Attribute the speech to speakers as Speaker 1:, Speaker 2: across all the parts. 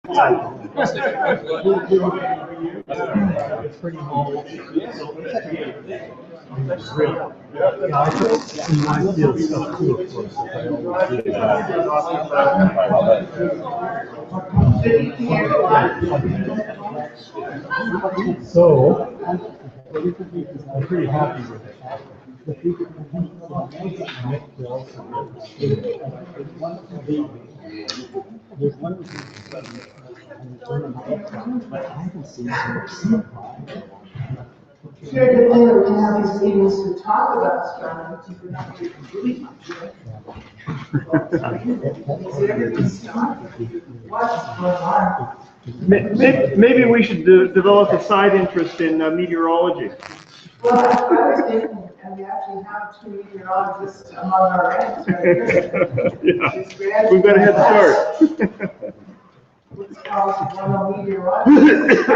Speaker 1: It's pretty humble. Really. Yeah, I took some nice field stuff too, of course. I always do that. So, I'm pretty happy with it. There's one of the things but I haven't seen so much supply.
Speaker 2: Sure, good thing that we can have these meetings to talk about astronomy, because we're not doing really much, right? Everything's not. What's going on?
Speaker 3: Maybe we should develop a side interest in meteorology.
Speaker 2: Well, that's what I was thinking, and we actually have 2 meteorologists among our ranks, right?
Speaker 3: Yeah, we've got a head start.
Speaker 2: What's called one meteorologist.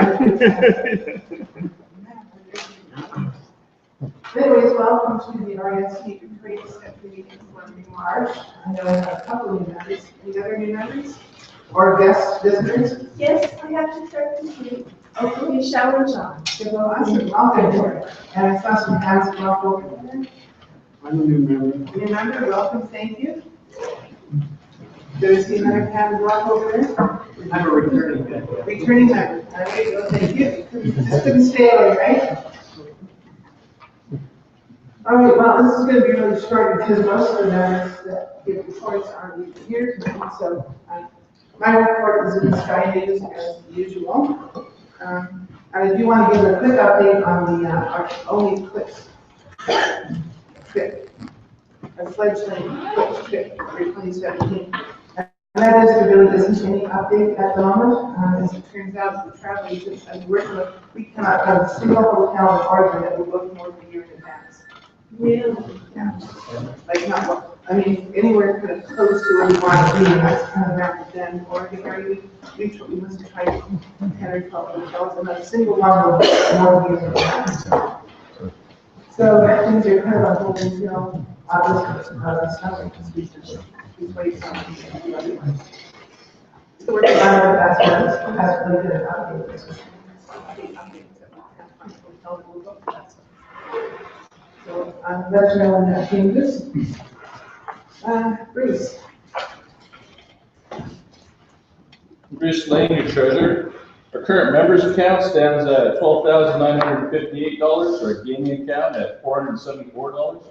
Speaker 2: Anyways, welcome to the RASC Trade Sector meeting for March. I know I have a couple of new members. Any other new members? Or guest visitors?
Speaker 4: Yes, I have to start this week. Okay, shower John.
Speaker 2: Okay, well, I'm welcome for it. And I saw some hands go up over there.
Speaker 1: I'm a new member.
Speaker 2: New member, welcome, thank you. Did I see another hand go up over there?
Speaker 1: I'm a returning member.
Speaker 2: Returning member. All right, well, thank you. Just couldn't stay away, right? All right, well, this is going to be really short because most of the members that give reports aren't even here tonight. So my report is in the Sky News as usual. I do want to give a quick update on the our only quick trip, a fledgling quick trip for 2017. And that is there really isn't any update at the moment. As it turns out, the travel agents I'm working with, we cannot have a single hotel in Oregon that will book more than a year in advance.
Speaker 4: Really?
Speaker 2: Yeah. Like not, I mean, anywhere kind of close to where we want to be, that's kind of around then Oregon area. We must try 10 or 12 hotels, and not a single one will more than a year in advance. So things are kind of on hold until August, summer, because we just wait on the other ones. So we're trying our best, but it has really good updates. So let you know when that changes. Bruce.
Speaker 5: Bruce Lane, your treasurer. Our current members account stands at $12,958 for a gaming account at $474.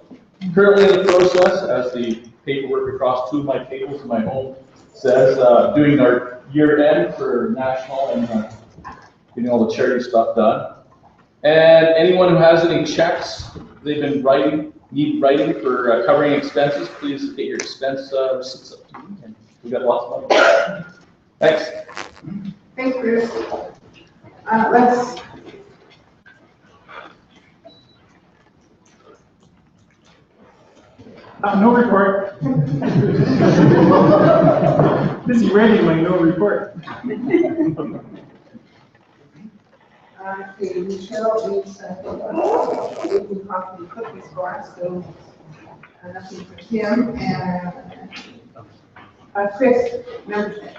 Speaker 5: Currently in the process, as the paperwork across 2 of my tables in my home says, doing our year end for national and getting all the charity stuff done. And anyone who has any checks they've been need writing for covering expenses, please get your expense receipts up to me, and we got lots of money. Thanks.
Speaker 2: Thanks, Bruce. Let's.
Speaker 3: No report. Busy writing my no report.
Speaker 2: Okay, Michelle is making coffee and cookies for us, so nothing for Kim. And Chris, membership.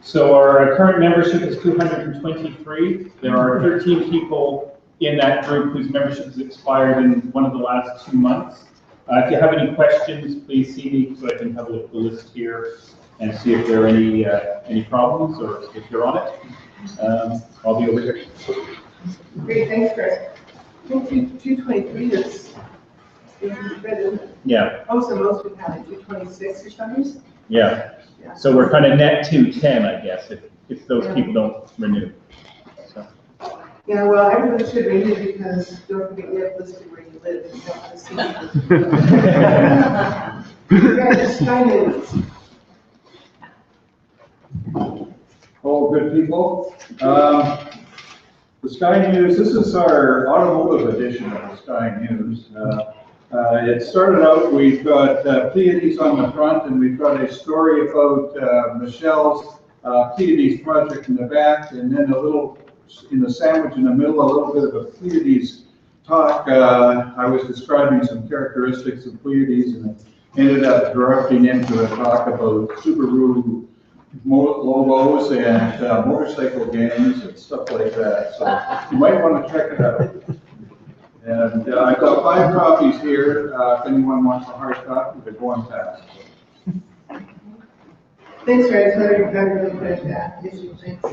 Speaker 6: So our current membership is 223. There are 13 people in that group whose membership has expired in one of the last 2 months. If you have any questions, please see me so I can have a look at the list here and see if there are any problems or if you're on it. I'll be over here.
Speaker 2: Great, thanks, Chris. I think 223 is good, isn't it?
Speaker 6: Yeah.
Speaker 2: Oh, so most would have 226 or something?
Speaker 6: Yeah. So we're kind of net 210, I guess, if those people don't renew. So.
Speaker 2: Yeah, well, everybody should renew because don't forget we have listed where you live. You have to see. Okay, Sky News.
Speaker 7: Oh, good people. The Sky News, this is our automotive edition of the Sky News. It started out, we've got Pleiades on the front, and we've got a story about Michelle's Pleiades project in the back, and then a little, in the sandwich in the middle, a little bit of a Pleiades talk. I was describing some characteristics of Pleiades, and it ended up drifting into a talk about Subaru logos and motorcycle gangs and stuff like that. So you might want to check it out. And I've got 5 copies here. If anyone wants a hard copy, they're going fast.
Speaker 2: Thanks, Ray, for that really good issue, thanks.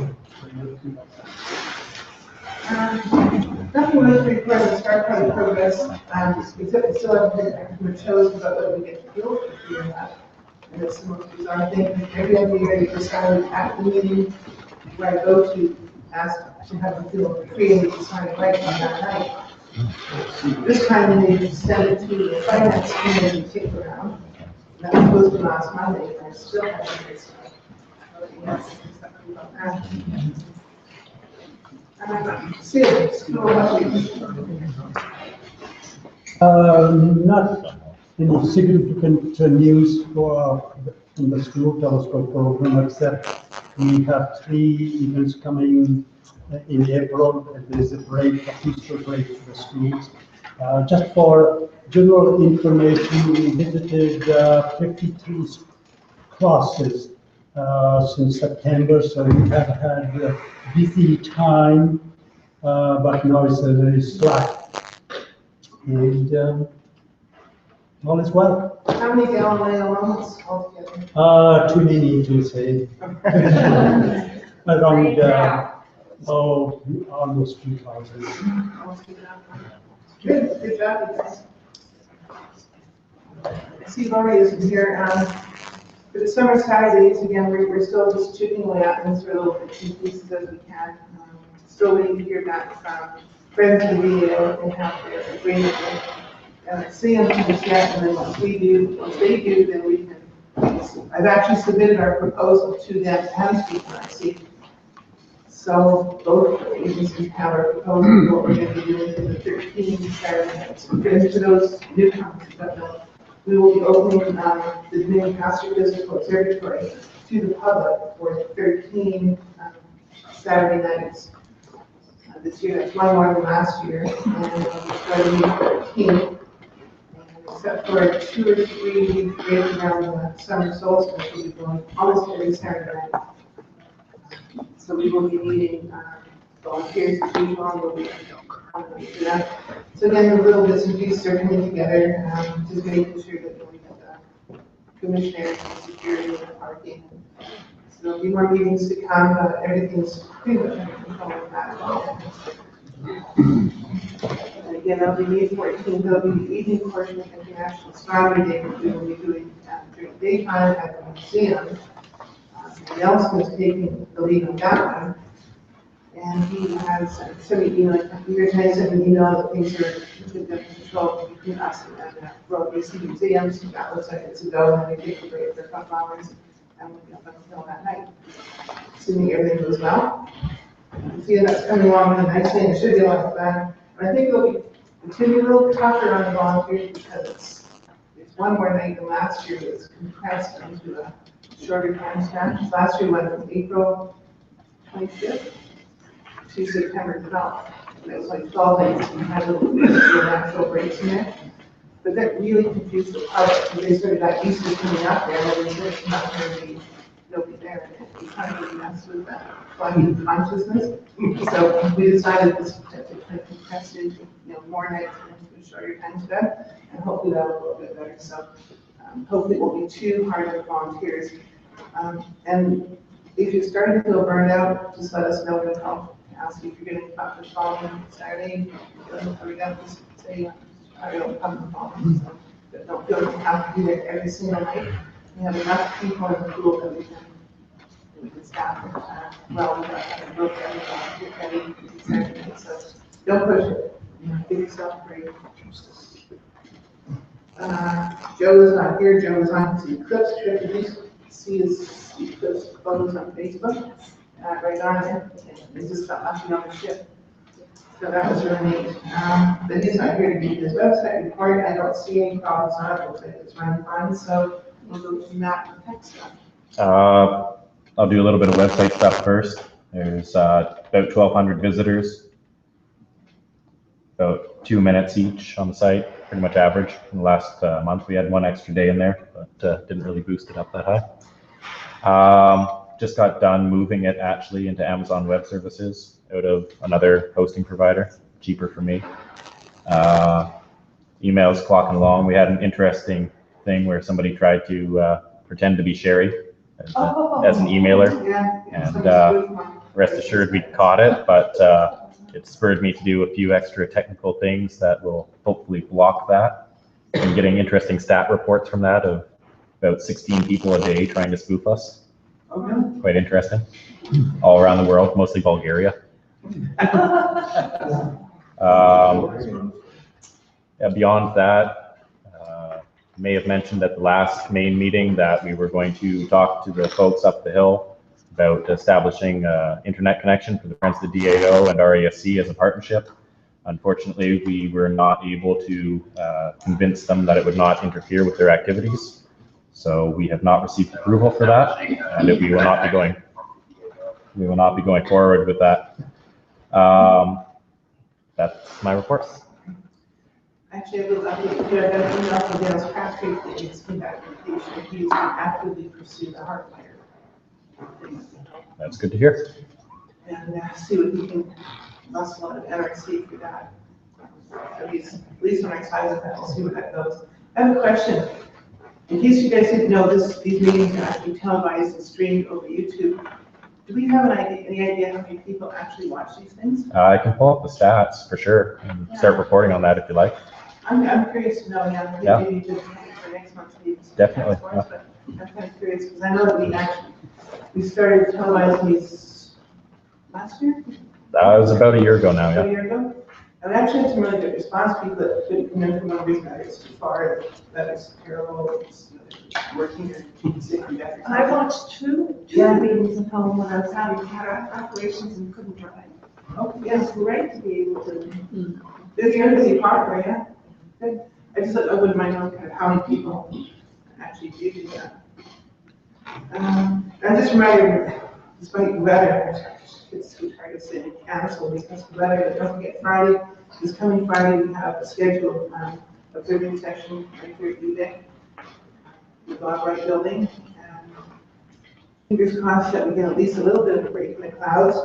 Speaker 2: Nothing really to report on the start project progress, except we still haven't been actually shows about what we get to do for year and a half. And it's the most bizarre thing, every other year you decide at the meeting where I go to ask to have the field free and we decide right on that night. This time they send it to the finance committee and take it around. That was supposed to be last Monday, and I still haven't heard stuff.
Speaker 1: Not any significant news from the school telescope program, except we have 3 events coming in April, and there's a break, a Easter break for the schools. Just for general information, we visited 53 classes since September, so we have had a busy time, but now it's very slack. And all is well.
Speaker 2: How many Galileo moments altogether?
Speaker 1: Too many to say. Around, almost 2,000.
Speaker 2: Good job, you guys. See, Lori isn't here. For the summer Saturdays, again, we're still just chipping away at things for little bits and pieces as we can. Still waiting to hear back from friends of the video. They have their agreement with see them just yet, and then once they do, then we can. I've actually submitted our proposal to them and to RASC. So both agencies have our proposal for what we're going to be doing for the 13 Saturday nights. For those newcomers that don't know, we will be opening the new astrophysical observatory to the public for 13 Saturday nights. This year, that's one more than last year, and we're starting with 13. Except for 2 or 3 days around the summer solstice, we'll be going almost every Saturday night. So we will be needing volunteers as usual, and we'll be for that. So again, the little bits and pieces are coming together, just making sure that we get the commissioners and security and the parking. So there'll be more meetings to come, but everything's pretty much under control with that. And again, that'll be May 14th, that'll be the evening portion of International Astronomy Day, which we will be doing during daytime at the museum. Nelson is taking the lead on that one. And he has sent me an email, sent me an email that things are under control between us and World BC Museums. That looks like it's a go, and then we take a break for a couple hours, and we'll be up until that night. Assuming everything goes well. You see that's coming along really nicely, and it should be a lot of fun. But I think it'll be continue a little tougher on the volunteers because it's one more night than last year. It's compressed into a shorter time span. Last year went from April 25th to September 12th. And it was like 12 days, and we had a little bit of natural breaks in there. But that really confused the public, because they sort of got used to coming out there, and then there's not going to be nobody there. And it kind of messed with that collective consciousness. So we decided this to kind of compress into, more nights into a shorter time span, and hopefully that'll go a bit better. So hopefully it won't be too hard on volunteers. And if you're starting to feel burned out, just let us know. We'll help. Ask you if you're going to come the following Saturday. Just say, I don't come the following. So, but don't feel like you have to be there every single night. We have enough people in the pool that we can staff it. Well, we have to book every Saturday. So don't push it. Give yourself a break. Joe is not here. Joe is on his eclipse trip. You see his eclipse photos on Facebook. Right on there. They just got lucky on the ship. So that was really neat. But he's not here to do his website report. I don't see any problems on it. Looks like it's running fine. So we'll go to Matt with tech stuff.
Speaker 8: I'll do a little bit of website stuff first. There's about 1,200 visitors. About 2 minutes each on the site, pretty much average. In the last month, we had 1 extra day in there, but didn't really boost it up that high. just got done moving it actually into Amazon Web Services out of another hosting provider, cheaper for me. Emails clocking along. We had an interesting thing where somebody tried to pretend to be Sherry as an emailer, and rest assured we caught it, but it spurred me to do a few extra technical things that will hopefully block that. I'm getting interesting stat reports from that of about 16 people a day trying to spoof us. Quite interesting. All around the world, mostly Bulgaria. Yeah, beyond that, may have mentioned at the last main meeting that we were going to talk to the folks up the hill about establishing internet connection for the Friends of the DAO and RASC as a partnership. Unfortunately, we were not able to convince them that it would not interfere with their activities. So we have not received approval for that, and we will not be going forward with that. That's my reports.
Speaker 2: Actually, I would like to hear that email from Dale's Crabtree that needs feedback from he's going to actively pursue the hardwire.
Speaker 8: That's good to hear.
Speaker 2: And see what he can muscle out of NRC for that. At least when I size it, I'll see where that goes. I have a question. In case you guys didn't know, these meetings are actually televised and streamed over YouTube. Do we have any idea how many people actually watch these things?
Speaker 8: I can pull up the stats for sure and start reporting on that if you like.
Speaker 2: I'm curious to know, maybe just for next month's meeting.
Speaker 8: Definitely.
Speaker 2: But I'm kind of curious because I know that we started televising these last year?
Speaker 8: That was about a year ago now,
Speaker 2: About
Speaker 8: yeah.
Speaker 2: a year ago? And we actually had some really good response. People that couldn't come in for one reason that it's too far, that it's terrible, it's working or sick and death.
Speaker 4: I watched two meetings at home when I was having cataract operations and couldn't drive.
Speaker 2: Oh,
Speaker 4: It
Speaker 2: yes,
Speaker 4: was great to be able to.
Speaker 2: it's going to be popular, yeah. Good. I wouldn't mind knowing kind of how many people actually do that. I'm just reminded, despite the weather, it's too hard to say cancel because of the weather. Don't forget Friday, this coming Friday, we have a scheduled observing session right here at UDEC, the Bob Wright building. And fingers crossed that we get at least a little bit of a break from the clouds.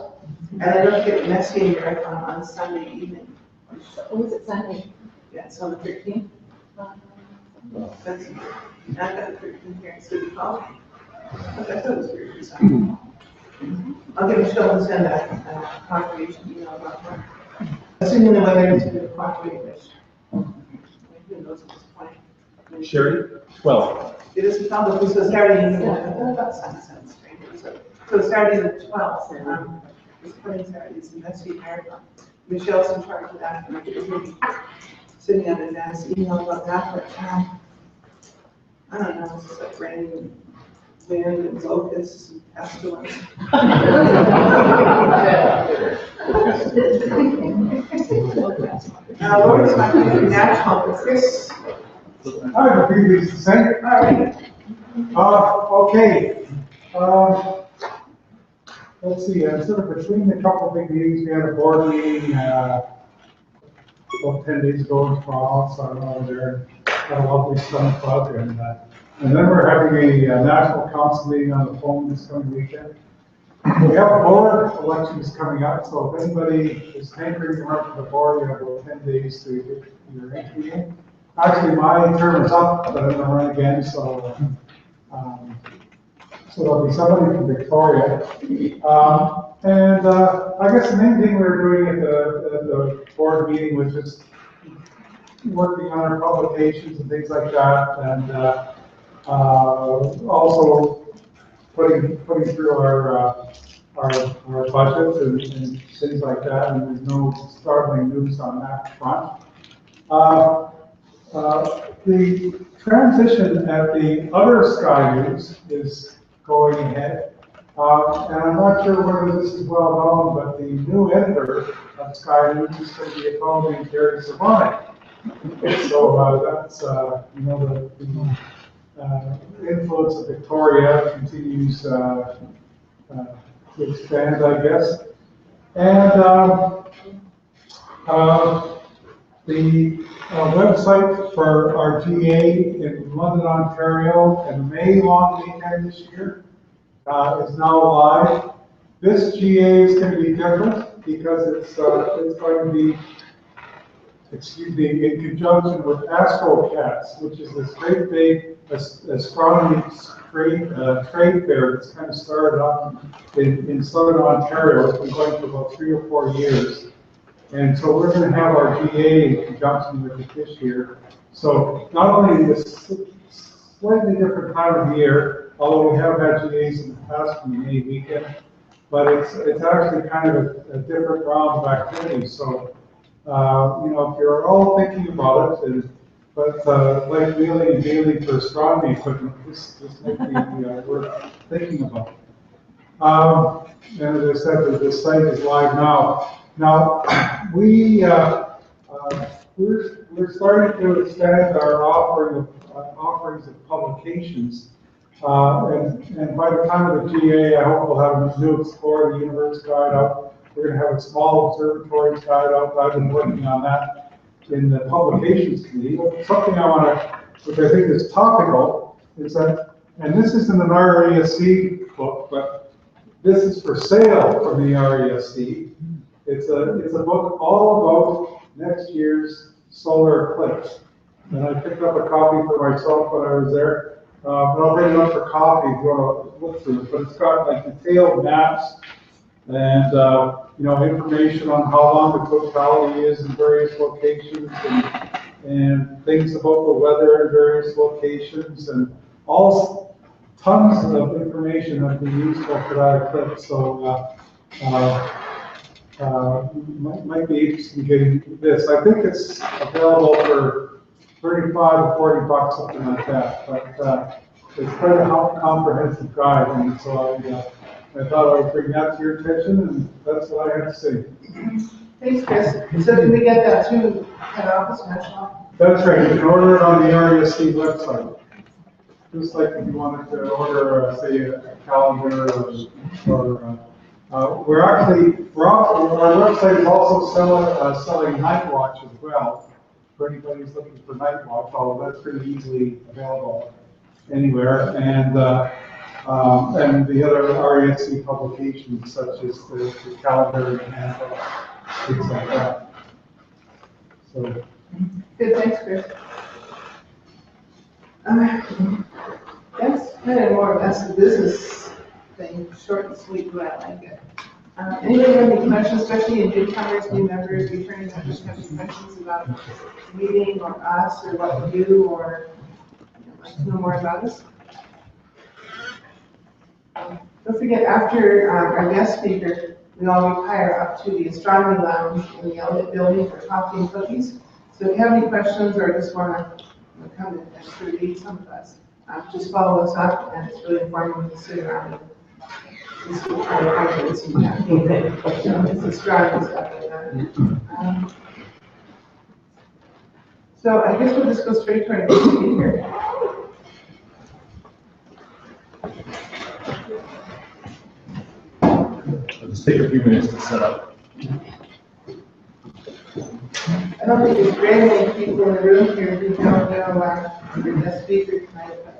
Speaker 2: And I don't get messy in your on Sunday evening.
Speaker 4: Oh, was it Sunday?
Speaker 2: Yeah, it's on the 13th. That's, I've got the 13th here in City Hall. I thought it was weird. I'll get Michelle to send a confirmation email about that. Assuming the weather is going to cooperate, which who knows at this point.
Speaker 6: Sherry, 12.
Speaker 2: It is public, so Saturday evening, about 7 cents. So Saturday the 12th, it's coming Saturday, it's the next week marathon. Michelle's in charge of that, and we'll be sending out an advance email about that, but I don't know, it's just like raining, wind and locusts and pestilence. What is my favorite national, Chris?
Speaker 9: I have a few things to say.
Speaker 2: All right.
Speaker 9: Okay. Let's see, sort of between a couple of big meetings, we had a board meeting, about 10 days ago in Toronto, so I went over there, had a lovely stomach bug, and then we're having a national council meeting on the phone this coming weekend. We have board elections coming up, so if anybody is hankering to run for the board, you have about 10 days to get your entry in. Actually, my term is up, but I'm gonna run again, so there'll be somebody from Victoria. I guess the main thing we were doing at the board meeting was just working on our publications and things like that, and also putting through our budget and things like that, and there's no startling news on that front. The transition at the other Sky News is going ahead. And I'm not sure whether this is well known, but the new editor of Sky News is going to be a fellow named Gary Savonic. So that's, the influence of Victoria continues to expand, I guess. And the website for our GA in London, Ontario, and May long weekend this year is now live. This GA is going to be different because it's going to be, excuse me, in conjunction with AstroCats, which is this great big astronomy trade fair that's kind of started up in Southern Ontario. It's been going for about 3 or 4 years. And so we're going to have our GA in conjunction with it this year. So not only this slightly different time of year, although we have had GAs in the past from the May weekend, but it's actually kind of a different round of activities. So, you know, if you're all thinking about it, but like wheeling and dealing for astronomy equipment, this might be worth thinking about. And as I said, the site is live now. Now, we're starting to expand our offerings of publications. And by the time of the GA, I hope we'll have a new Explore the Universe guide out. We're going to have a small observatories guide out. I've been working on that in the publications committee. But something I want to, which I think is topical, is that, and this isn't an RASC book, but this is for sale from the RASC. It's a book all about next year's solar eclipse. And I picked up a copy for myself when I was there. But I'll bring it up for copy if you want to look through it. But it's got like detailed maps and you know, information on how long the totality is in various locations and things about the weather in various locations and all tons of information that would be useful for that eclipse. So might be interested in getting this. I think it's available for 35 to 40 bucks, something like that. But it's quite a comprehensive guide, and so I thought I would bring that to your attention, and that's what I had to say.
Speaker 2: Thanks, Chris. So can we get that through head office, National?
Speaker 9: That's right. You can order it on the RASC website. Just like if you wanted to order, say, a calendar or our website is also selling Night Watch as well. For anybody who's looking for Night Watch, although that's pretty easily available anywhere. And the other RASC publications such as the calendar and things like that. So.
Speaker 2: Good, thanks, Chris. That's kind of more or less the business thing, short and sweet, but I like it. Anybody have any questions, especially in newcomers, new members, returning members, have any questions about the meeting or us or what we do or like to know more about us? Don't forget, after our guest speaker, we all retire up to the astronomy lounge in the Elliott building for coffee and cookies. So if you have any questions or just want to come and sort of meet some of us, just follow us up, and it's really informative to sit around and just keep trying to find it. It's astronomy stuff like that. So I guess we'll just go straight to our next speaker.
Speaker 10: It'll just take a few minutes to set up.
Speaker 2: I don't think there's very many people in the room here who don't know your guest speaker tonight, but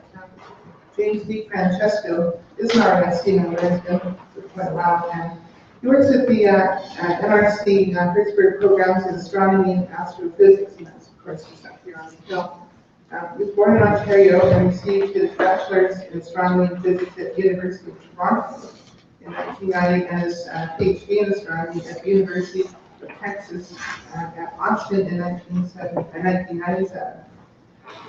Speaker 2: James DeFrancesco is an RASC member, has been for quite a while, and he works at the NRC Pittsburgh programs in astronomy and astrophysics, and that's of course just up here on the hill. He was born in Ontario and received his bachelor's in astronomy and physics at the University of Toronto in 1990 and his PhD in astronomy at the University of Texas at Austin in 1997.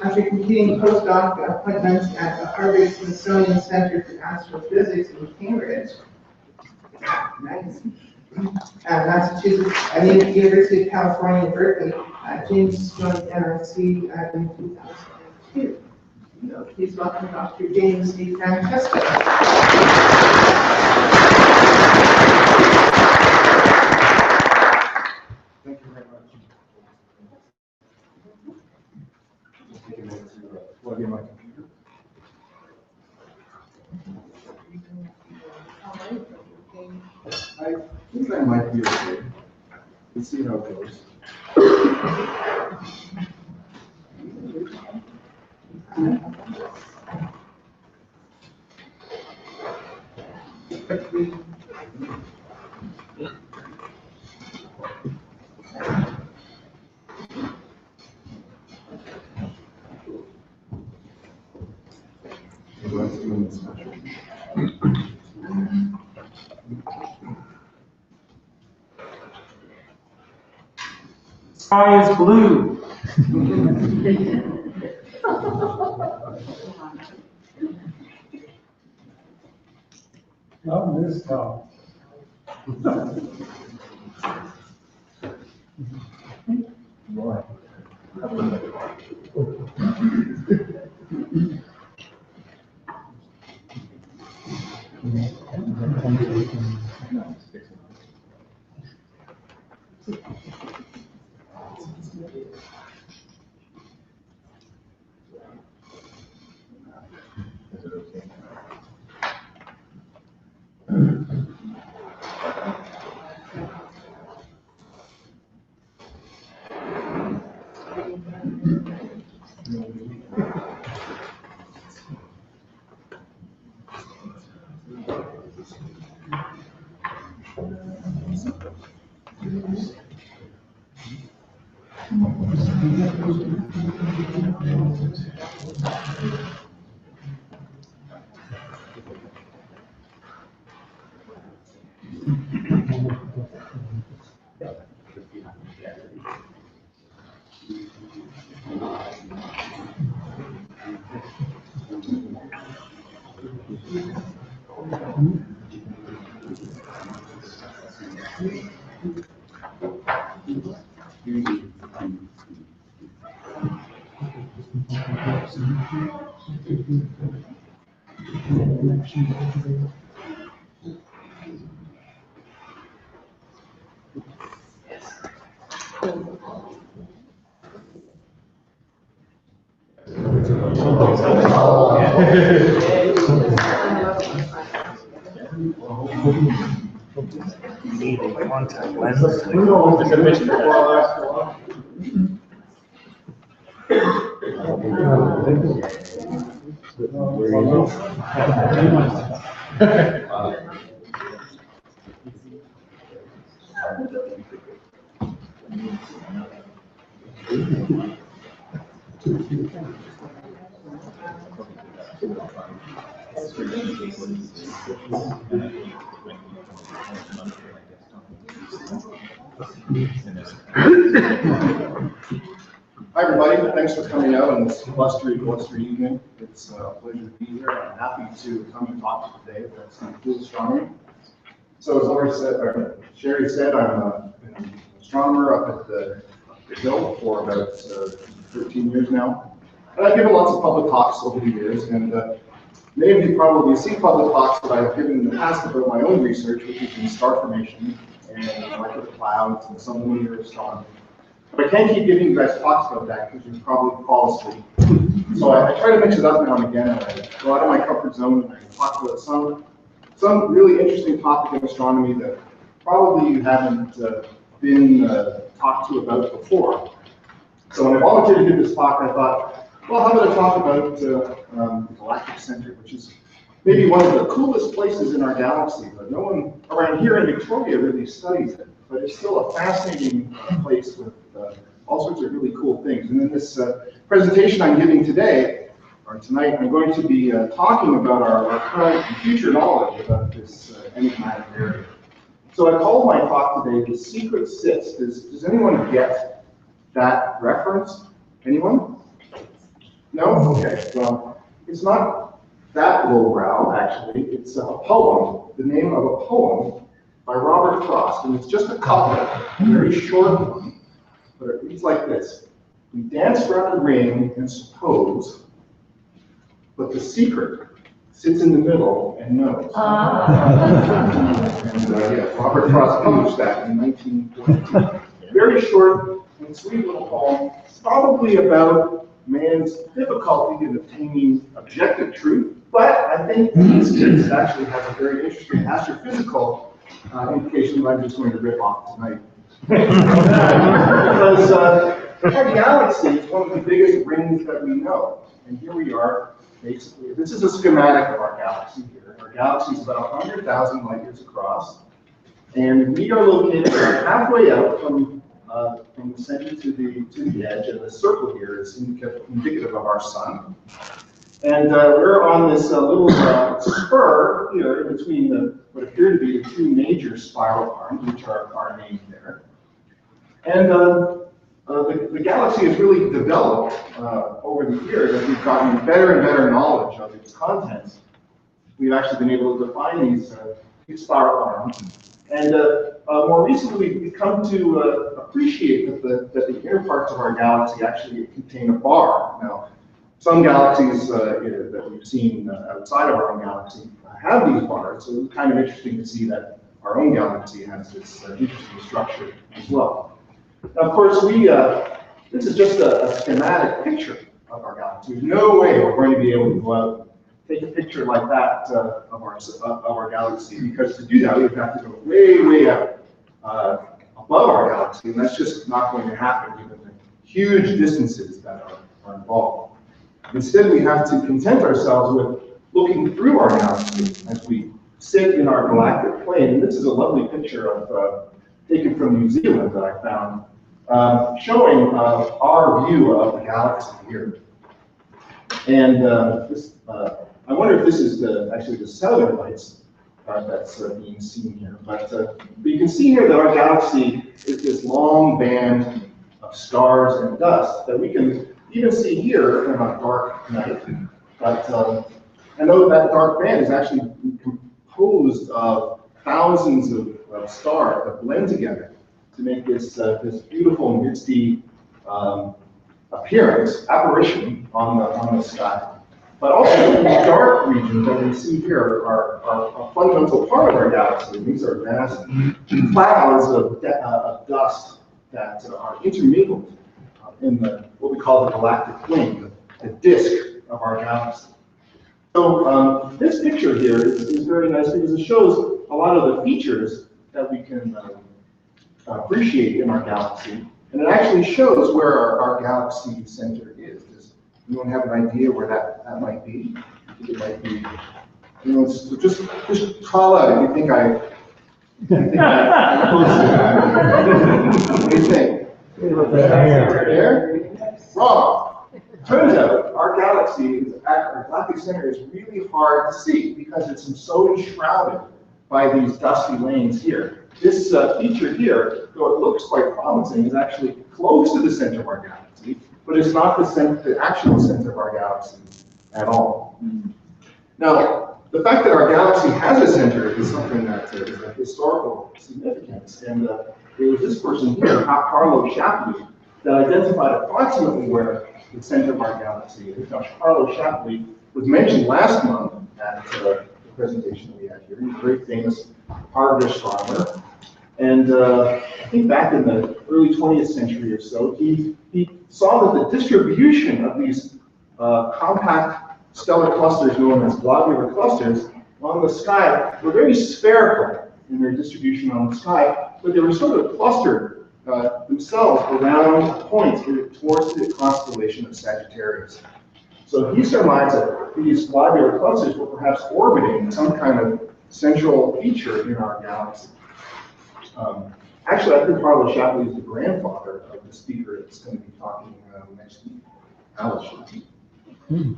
Speaker 2: After completing postdoc appointments at the Harvard Smithsonian Center for Astrophysics in Cambridge, Massachusetts, and the University of California, Berkeley, James joined NRC in 2002. So please welcome Dr. James DeFrancesco.
Speaker 10: Thank you very much. Plug in my computer. I think I might be okay. Let's see how it goes.
Speaker 6: Sky is blue.
Speaker 9: Not this town.
Speaker 11: Need a contact lens.
Speaker 6: It's a mystery.
Speaker 12: Hi, everybody. Thanks for coming out on this blustery evening. It's a pleasure to be here. I'm happy to come and talk to you today about some cool astronomy. So as Lori said, or Sherry said, I'm an astronomer up at the Hill for about 13 years now. And I've given lots of public talks over the years, and many of you probably see public talks that I've given in the past about my own research, which is in star formation and molecular clouds and some linear astronomy. But I can't keep giving you guys talks about that because you probably fall asleep. So I try to mix it up now and again, and I go out of my comfort zone and I talk about some really interesting topic in astronomy that probably you haven't been talked to about before. So when I volunteered to give this talk, I thought, well, how about I talk about the Galactic Center, which is maybe one of the coolest places in our galaxy, but no one around here in Victoria really studies it. But it's still a fascinating place with all sorts of really cool things. And in this presentation I'm giving today, or tonight, I'm going to be talking about our current and future knowledge about this enigmatic area. So I called my talk today The Secret Sits. Does anyone get that reference? Anyone? No? Okay, well, it's not that lowbrow, actually. It's a poem, the name of a poem by Robert Frost, and it's just a couplet, a very short one, but it reads like this. We dance round the ring and suppose, but the secret sits in the middle and knows. And yeah, Robert Frost published that in 1942. Very short and sweet little poem, probably about man's difficulty in obtaining objective truth, but I think in this case it actually has a very interesting astrophysical implication that I'm just going to rip off tonight. Because our galaxy is one of the biggest rings that we know. And here we are, basically. This is a schematic of our galaxy here. Our galaxy is about 100,000 light years across. And we are located halfway out from the center to the edge. And the circle here is indicative of our sun. And we're on this little spur here between what appear to be the two major spiral arms, which are named there. And the galaxy has really developed over the years as we've gotten better and better knowledge of its contents. We've actually been able to define these star forms. And more recently, we've come to appreciate that the inner parts of our galaxy actually contain a bar. Now, some galaxies that we've seen outside of our own galaxy have these bars, so it's kind of interesting to see that our own galaxy has this interesting structure as well. Now, of course, this is just a schematic picture of our galaxy. There's no way we're going to be able to go out and take a picture like that of our galaxy, because to do that, we would have to go way, way out above our galaxy, and that's just not going to happen given the huge distances that are involved. Instead, we have to content ourselves with looking through our galaxy as we sit in our galactic plane. And this is a lovely picture taken from New Zealand that I found, showing our view of the galaxy here. And I wonder if this is actually the southern lights that's being seen here. But you can see here that our galaxy is this long band of stars and dust that we can even see here on a dark night. But I know that dark band is actually composed of thousands of stars that blend together to make this beautiful misty apparition on the sky. But also these dark regions that we see here are a fundamental part of our galaxy. These are vast clouds of dust that are intermingled in what we call the galactic plane, the disk of our galaxy. So this picture here is very nice because it shows a lot of the features that we can appreciate in our galaxy, and it actually shows where our galaxy center is. Does anyone have an idea where that might be? I think it might be, so just call out if you think I'm close to that. What do you think? There? Wrong. Turns out our galaxy, our galactic center, is really hard to see because it's so enshrouded by these dusty lanes here. This feature here, though it looks quite promising, is actually close to the center of our galaxy, but it's not the actual center of our galaxy at all. Now, the fact that our galaxy has a center is something that is of historical significance, and it was this person here, Carlo Shapley, that identified approximately where the center of our galaxy is. Now, Carlo Shapley was mentioned last month at the presentation that we had here. He's a very famous Harvard astronomer. And I think back in the early 20th century or so, he saw that the distribution of these compact stellar clusters known as globular clusters on the sky were very spherical in their distribution on the sky, but they were sort of clustered themselves around points towards the constellation of Sagittarius. So he surmised that these globular clusters were perhaps orbiting some kind of central feature in our galaxy. Actually, I think Carlo Shapley is the grandfather of the speaker that's going to be talking next week, Alice Shapley.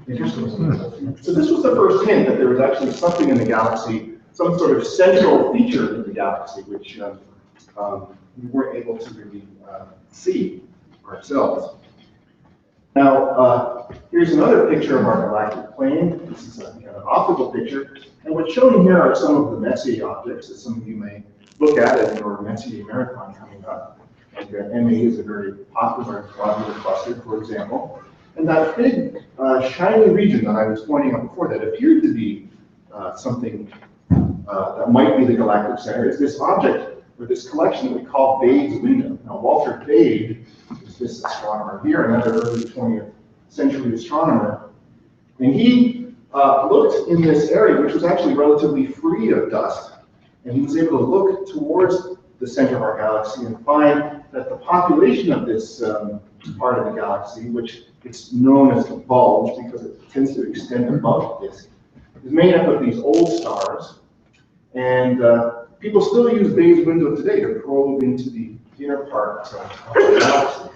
Speaker 12: Interesting. So this was the first hint that there was actually something in the galaxy, some sort of central feature in the galaxy, which we weren't able to really see ourselves. Now, here's another picture of our galactic plane. This is an optical picture, and what's shown here are some of the Messier objects that some of you may look at in your Messier marathon coming up. Like MA is a very popular globular cluster, for example. And that big shiny region that I was pointing out before that appeared to be something that might be the galactic center is this object, or this collection that we call Bade's window. Now, Walter Bade is this astronomer here, another early 20th century astronomer, and he looked in this area, which was actually relatively free of dust, and he was able to look towards the center of our galaxy and find that the population of this part of the galaxy, which it's known as the bulge because it tends to extend above the disk, is made up of these old stars, and people still use Bade's window today to probe into the inner parts of the galaxy.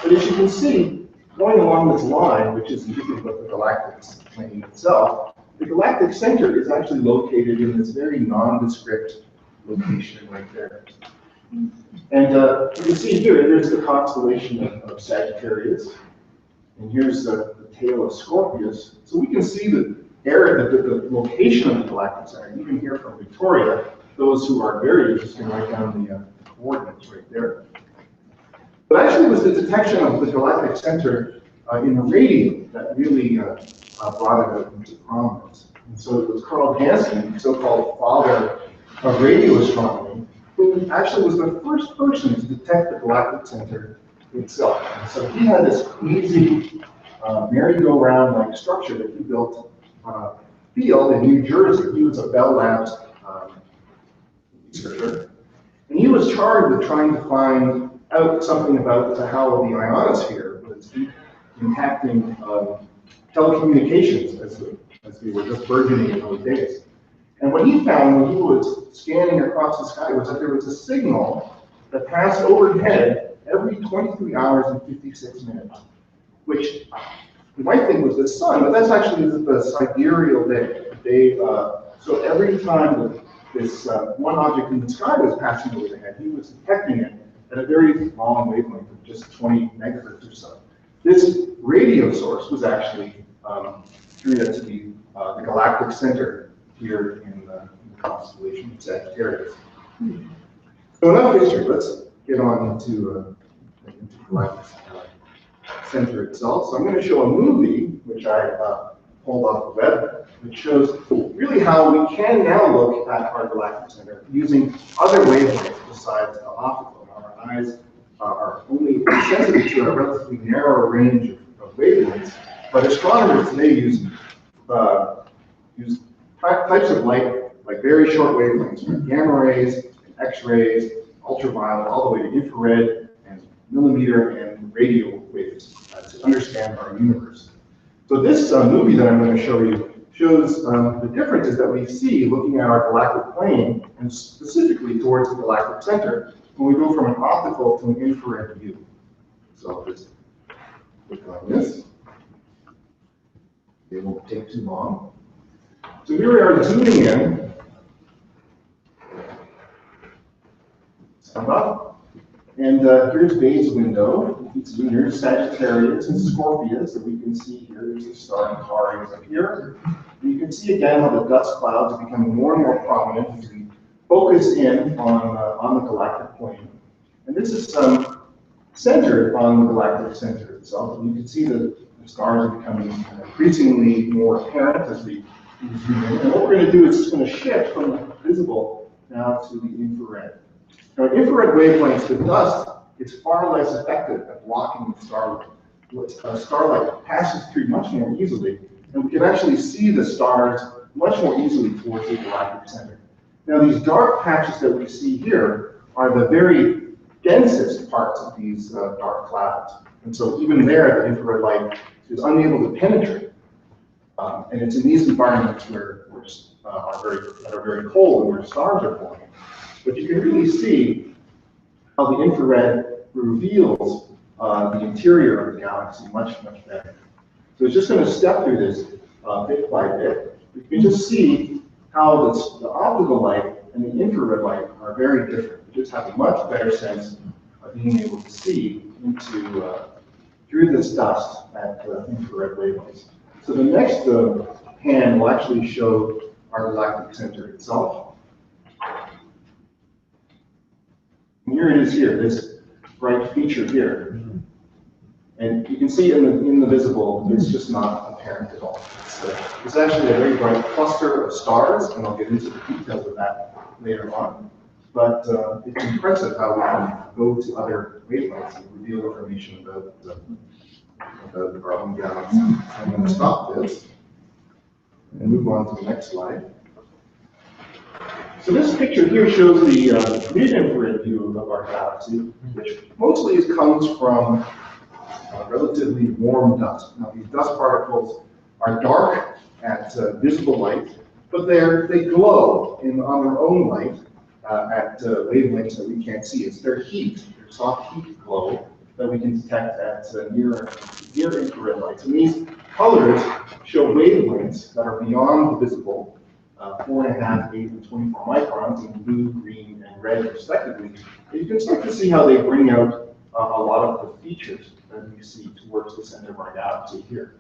Speaker 12: But as you can see, going along this line, which is indicative of the galactic plane itself, the galactic center is actually located in this very nondescript location right there. And you can see here, there's the constellation of Sagittarius, and here's the tail of Scorpius. So we can see the area, the location of the galactic center. You can hear from Victoria, those who are very interested, write down the coordinates right there. But actually, it was the detection of the galactic center in the radio that really brought it into prominence. And so it was Carl Hansen, the so-called father of radio astronomy, who actually was the first person to detect the galactic center itself. And so he had this crazy merry-go-round-like structure that he built on a field in New Jersey. He was a Bell Labs researcher, and he was charged with trying to find out something about how the ionosphere was impacting telecommunications as we were just burgeoning in those days. And what he found when he was scanning across the sky was that there was a signal that passed overhead every 23 hours and 56 minutes, which you might think was the sun, but that's actually the sidereal day. So every time this one object in the sky was passing overhead, he was detecting it at a very long wavelength of just 20 megahertz or so. This radio source was actually turned out to be the galactic center here in the constellation of Sagittarius. So enough history. Let's get on into the galactic center itself. So I'm going to show a movie which I pulled off the web, which shows really how we can now look at our galactic center using other wavelengths besides the optical. Our eyes are only sensitive to a relatively narrow range of wavelengths, but astronomers today use types of light, like very short wavelengths, from gamma rays, X-rays, ultraviolet, all the way to infrared and millimeter and radio waves to understand our universe. So this movie that I'm going to show you shows the differences that we see looking at our galactic plane, and specifically towards the galactic center, when we go from an optical to an infrared view. So I'll just click on this. It won't take too long. So here we are zooming in. Stand up. And here's Bayes' window. Here's Sagittarius and Scorpius that we can see here. There's the star and Taurus up here. And you can see again how the dust clouds are becoming more and more prominent as we focus in on the galactic plane. And this is centered on the galactic center itself. And you can see the stars are becoming increasingly more apparent as we zoom in. And what we're going to do is just going to shift from the visible now to the infrared. Now, at infrared wavelengths, the dust is far less effective at blocking the starlight. Starlight passes through much more easily, and we can actually see the stars much more easily towards the galactic center. Now, these dark patches that we see here are the very densest parts of these dark clouds. And so even there, the infrared light is unable to penetrate. And it's in these environments that are very cold and where stars are forming. But you can really see how the infrared reveals the interior of the galaxy much, much better. So it's just going to step through this bit by bit. You can just see how the optical light and the infrared light are very different. You just have a much better sense of being able to see into through this dust at infrared wavelengths. So the next hand will actually show our galactic center itself. And here it is here, this bright feature here. And you can see in the visible, it's just not apparent at all. It's actually a very bright cluster of stars, and I'll get into the details of that later on. But it's impressive how we can go to other wavelengths and reveal information about our own galaxy. I'm going to stop this and move on to the next slide. So this picture here shows the mid-infrared view of our galaxy, which mostly comes from relatively warm dust. Now, these dust particles are dark at visible light, but they glow on their own light at wavelengths that we can't see. It's their heat, their soft heat glow, that we can detect at near infrared lights. And these colors show wavelengths that are beyond the visible, 4.5, 8, and 24 microns in blue, green, and and red respectively, you can start to see how they bring out a lot of the features that you see towards the center of our galaxy here.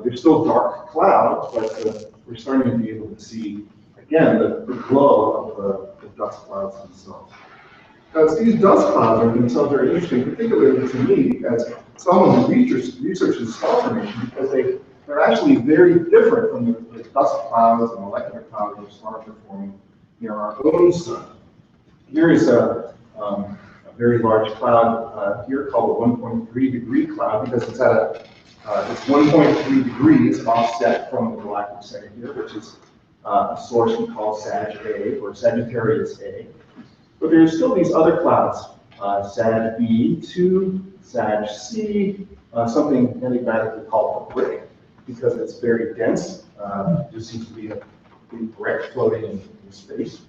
Speaker 12: They're still dark clouds, but we're starting to be able to see, again, the glow of the dust clouds themselves. Now, these dust clouds are themselves very interesting, particularly to me as someone who researches star formation, because they're actually very different from the dust clouds and molecular clouds that stars are forming near our own sun. Here is a very large cloud here called the 1.3 degree cloud, because it's at it's 1.3 degrees offset from the galactic center here, which is a source we call Sag A, or Sagittarius A. But there's still these other clouds, Sag B2, Sag C, something enigmatically called a brick, because it's very dense. There seems to be a big brick floating in space.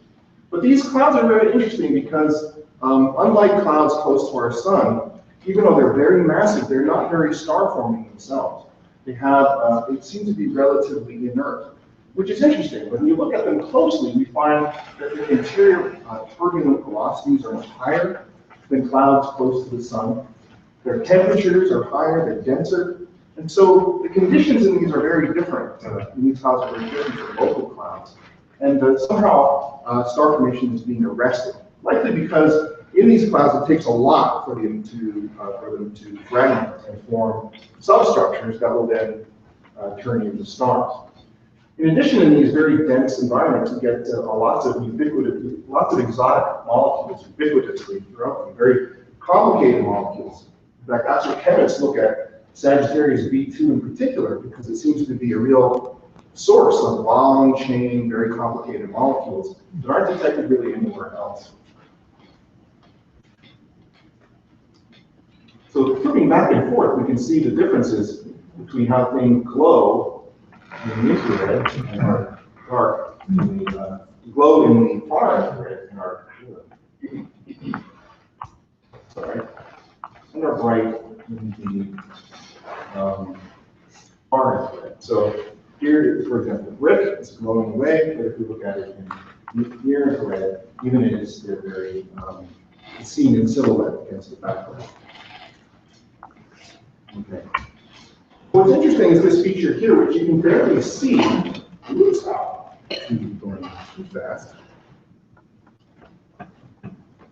Speaker 12: But these clouds are very interesting because, unlike clouds close to our sun, even though they're very massive, they're not very star-forming themselves. They have, they seem to be relatively inert, which is interesting. When you look at them closely, we find that their interior turbulent velocities are much higher than clouds close to the sun. Their temperatures are higher, they're denser. And so the conditions in these are very different. These clouds are very different from local clouds. And somehow star formation is being arrested, likely because in these clouds it takes a lot for them to fragment and form substructures that will then turn into stars. In addition, in these very dense environments, you get lots of exotic molecules ubiquitously throughout them, very complicated molecules. In fact, astrochemists look at Sagittarius B2 in particular because it seems to be a real source of long chain, very complicated molecules that aren't detected really anywhere else. So flipping back and forth, we can see the differences between how things glow in the infrared and are dark in the glow in the far infrared and are and are bright in the far infrared. So here, for example, brick is glowing away, but if we look at it in near infrared, even it is still very seen in silhouette against the background. Okay. What's interesting is this feature here, which you can barely see. Oops, going too fast.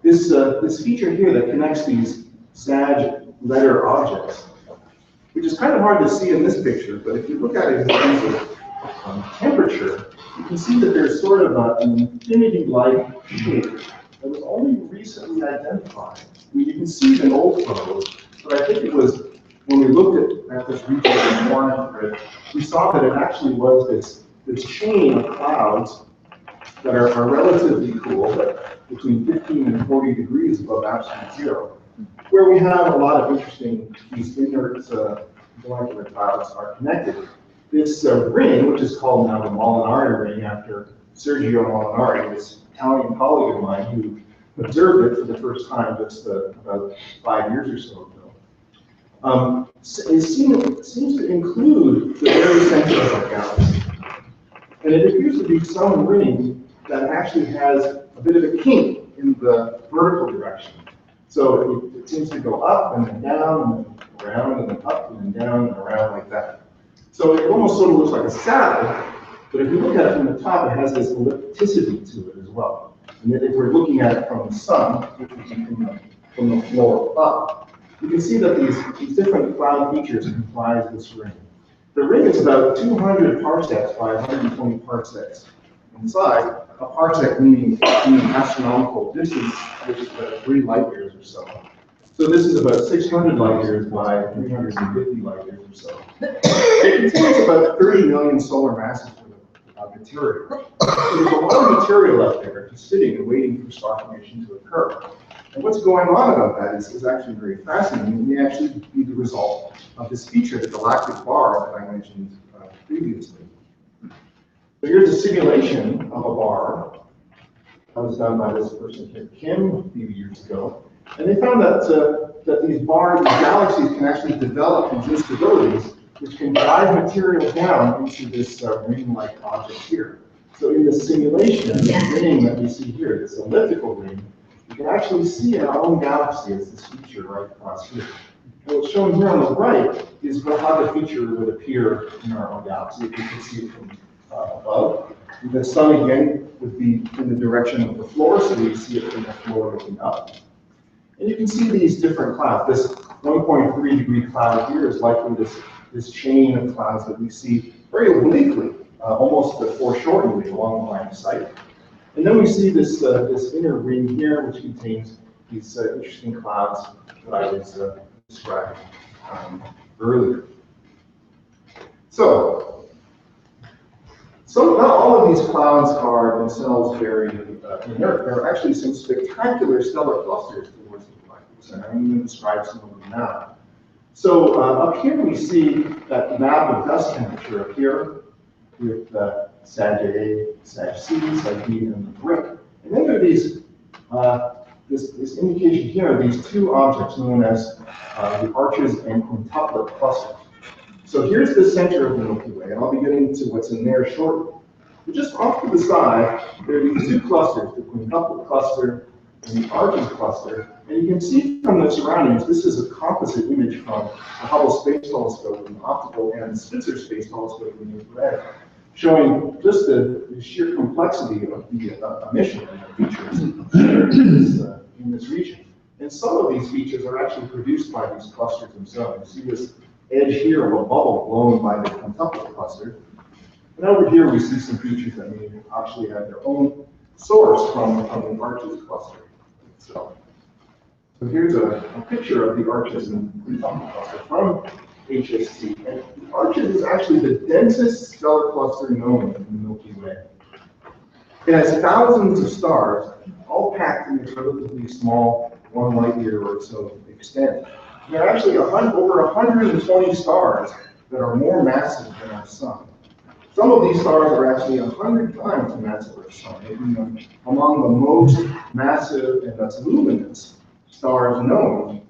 Speaker 12: This feature here that connects these Sag letter objects, which is kind of hard to see in this picture, but if you look at it in terms of temperature, you can see that there's sort of an infinity-like shape that was only recently identified. I mean, you can see it in old photos, but I think it was when we looked at this region in infrared, we saw that it actually was this chain of clouds that are relatively cool, but between 15 and 40 degrees above absolute zero, where we have a lot of interesting, these inert molecular clouds are connected. This ring, which is called now the Molinari ring after Sergio Molinari, this Italian colleague of mine who observed it for the first time just about 5 years or so ago. It seems to include the very center of our galaxy. And it appears to be some ring that actually has a bit of a kink in the vertical direction. So it seems to go up and then down and then around and then up and then down and around like that. So it almost sort of looks like a saddle, but if you look at it from the top, it has this ellipticity to it as well. And then if we're looking at it from the sun, which would be from the floor up, you can see that these different cloud features comprise this ring. The ring is about 200 parsecs by 120 parsecs inside. A parsec meaning astronomical distance, which is about 3 light years or so. So this is about 600 light years by 350 light years or so. It contains about 30 million solar masses of material. So there's a lot of material out there just sitting and waiting for star formation to occur. And what's going on about that is actually very fascinating, and may actually be the result of this feature, the galactic bar that I mentioned previously. So here's a simulation of a bar that was done by this person here, Kim, a few years ago. And they found that these galaxies can actually develop these instabilities which can drive material down into this ring-like object here. So in the simulation, the ring that we see here, this elliptical ring, we can actually see in our own galaxy as this feature right across here. And what's shown here on the right is how the feature would appear in our own galaxy if you can see it from above. The sun again would be in the direction of the floor, so you see it from the floor looking up. And you can see these different clouds. This 1.3 degree cloud here is likely this chain of clouds that we see very obliquely, almost foreshorteningly along the line of sight. And then we see this inner ring here, which contains these interesting clouds that I was describing earlier. So not all of these clouds are themselves very inert. There are actually some spectacular stellar clusters towards the galactic center. I'm going to describe some of them now. So up here we see that map of dust temperature up here with Sag A, Sag C, Sag B, and the brick. And then there are these, this indication here of these two objects known as the arches and quintuplet clusters. So here's the center of the Milky Way, and I'll be getting to what's in there shortly. But just off to the side, there are these two clusters, the quintuplet cluster and the arches cluster. And you can see from the surroundings, this is a composite image from the Hubble Space Telescope and the optical and Spitzer Space Telescope in the infrared, showing just the sheer complexity of the emission and the features in this region. And some of these features are actually produced by these clusters themselves. You see this edge here of a bubble blown by the quintuplet cluster. And over here we see some features that may actually have their own source from the arches cluster itself. So here's a picture of the arches and quintuplet cluster from HST. And the arches is actually the densest stellar cluster known in the Milky Way. It has thousands of stars, all packed in this relatively small 1 light year or so extent. And there are actually over 120 stars that are more massive than our sun. Some of these stars are actually 100 times the mass of our sun, making them among the most massive and thus luminous stars known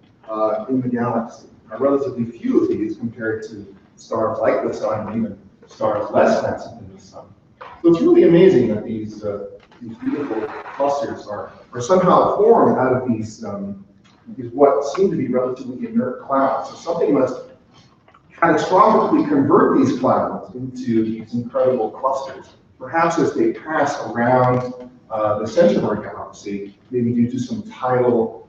Speaker 12: in the galaxy. Relatively few of these compared to stars like the sun and even stars less massive than the sun. So it's really amazing that these beautiful clusters are somehow formed out of these what seem to be relatively inert clouds. So something must catastrophically convert these clouds into these incredible clusters, perhaps as they pass around the center of our galaxy, maybe due to some tidal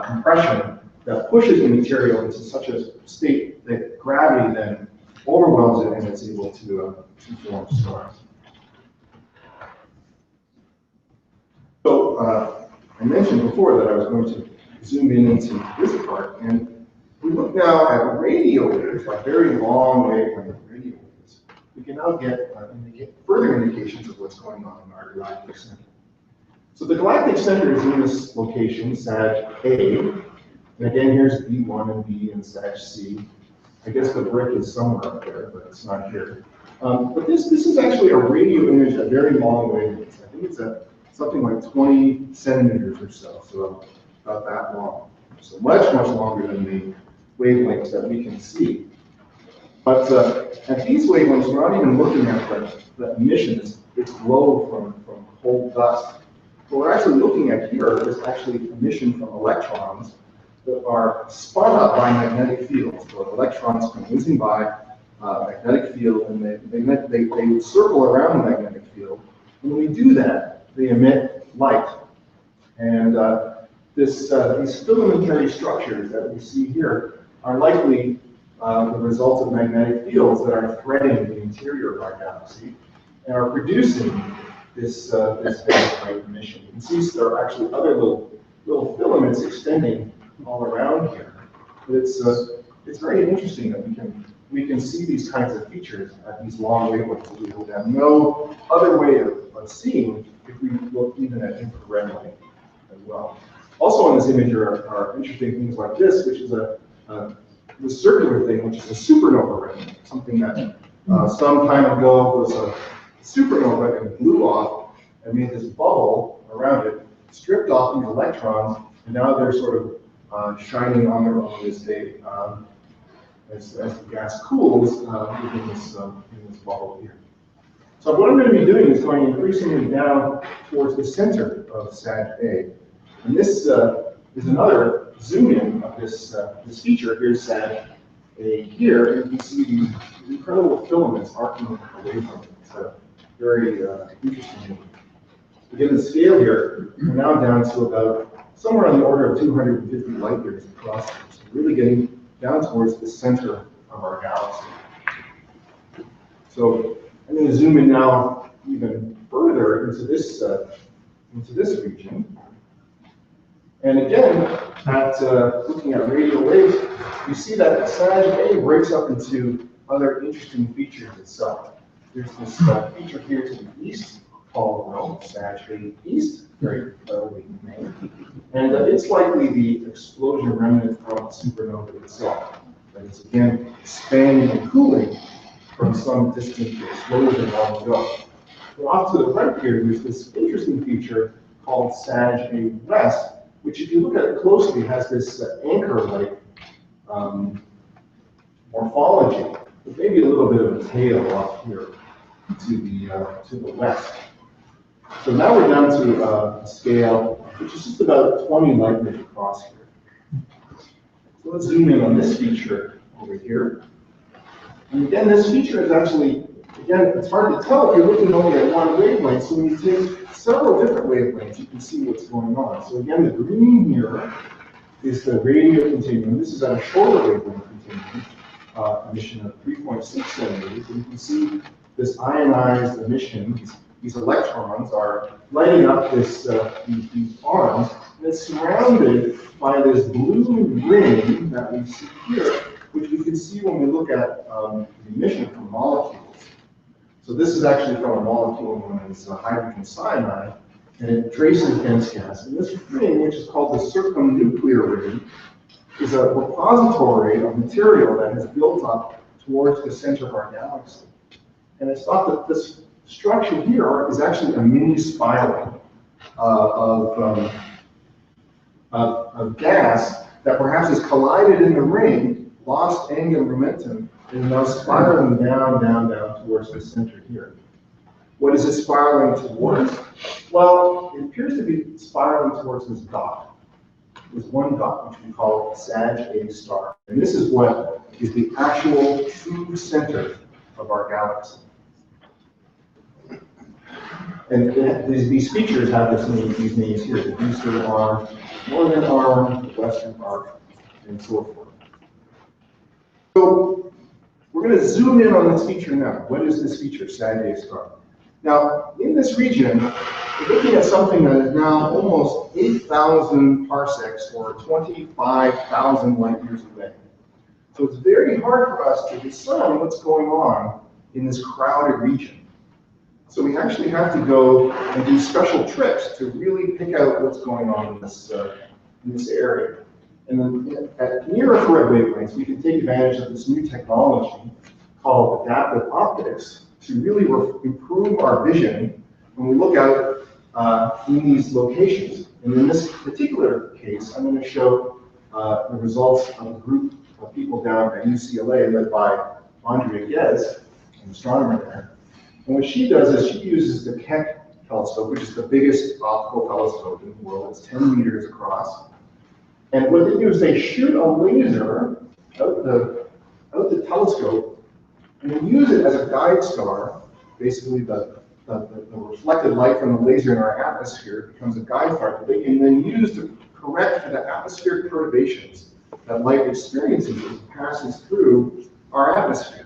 Speaker 12: compression that pushes the material into such a state that gravity then overwhelms it and it's able to form stars. So I mentioned before that I was going to zoom in into this part, and we look now at radio waves, like very long wavelength radio waves. We can now get further indications of what's going on in our galactic center. So the galactic center is in this location, Sag A. And again, here's B1 and B and Sag C. I guess the brick is somewhere up there, but it's not here. But this is actually a radio image at very long wavelengths. I think it's at something like 20 centimeters or so about that long. So much, much longer than the wavelengths that we can see. But at these wavelengths, we're not even looking at the emissions. It's glow from cold dust. What we're actually looking at here is actually emission from electrons that are spun up by magnetic fields. So electrons come whizzing by a magnetic field, and they circle around the magnetic field. And when we do that, they emit light. And these filamentary structures that we see here are likely the result of magnetic fields that are threading the interior of our galaxy and are producing this very bright emission. You can see there are actually other little filaments extending all around here. But it's very interesting that we can see these kinds of features at these long wavelengths that we would have no other way of seeing if we look even at infrared light as well. Also in this image are interesting things like this, which is the circular thing, which is a supernova ring, something that some time ago was a supernova and blew off and made this bubble around it, stripped off these electrons, and now they're sort of shining on their own as the gas cools in this bubble here. So what I'm going to be doing is going increasingly down towards the center of Sag A. And this is another zoom in of this feature. Here's SAG A here, and you can see these incredible filaments arcing away from it. It's a very interesting. Again, the scale here, we're now down to about somewhere on the order of 250 light years across. So really getting down towards the center of our galaxy. So I'm going to zoom in now even further into this region. And again, looking at radial waves, you see that SAG A breaks up into other interesting features itself. There's this feature here to the east called SAG A East, very cleverly named. And it's likely the explosion remnant from supernova itself. That is, again, expanding and cooling from some distant explosion long ago. But off to the right here, there's this interesting feature called SAG A West, which, if you look at it closely, has this anchor-like morphology, with maybe a little bit of a tail off here to the west. So now we're down to a scale which is just about 20 light years across here. So let's zoom in on this feature over here. And again, this feature is actually, again, it's hard to tell if you're looking only at one wavelength. So when you take several different wavelengths, you can see what's going on. So again, the green here is the radio continuum. This is at a shorter wavelength continuum, emission of 3.6 centimeters. And you can see this ionized emission. These electrons are lighting up these arms, and it's surrounded by this blue ring that we see here, which we can see when we look at the emission from molecules. So this is actually from a molecule known as hydrogen cyanide, and it traces dense gas. And this ring, which is called the circumnuclear ring, is a repository of material that has built up towards the center of our galaxy. And it's thought that this structure here is actually a mini spiral of gas that perhaps has collided in the ring, lost angular momentum, and is now spiraling down towards the center here. What is it spiraling towards? Well, it appears to be spiraling towards this dot. There's one dot, which we call SAG A star. And this is what is the actual true center of our galaxy. And these features have these names here: the eastern arm, northern arm, the western arm, and so forth. So we're going to zoom in on this feature now. What is this feature, SAG A star? Now, in this region, we're looking at something that is now almost 8,000 parsecs, or 25,000 light years away. So it's very hard for us to discern what's going on in this crowded region. So we actually have to go and do special trips to really pick out what's going on in this area. And then at near infrared wavelengths, we can take advantage of this new technology called adaptive optics to really improve our vision when we look out in these locations. And in this particular case, I'm going to show the results of a group of people down at UCLA led by Andrea Guez, an astronomer there. And what she does is she uses the Keck telescope, which is the biggest optical telescope in the world. It's 10 meters across. And what they do is they shoot a laser out the telescope and they use it as a guide star. Basically, the reflected light from the laser in our atmosphere becomes a guide star that they can then use to correct for the atmospheric perturbations that light experiences as it passes through our atmosphere.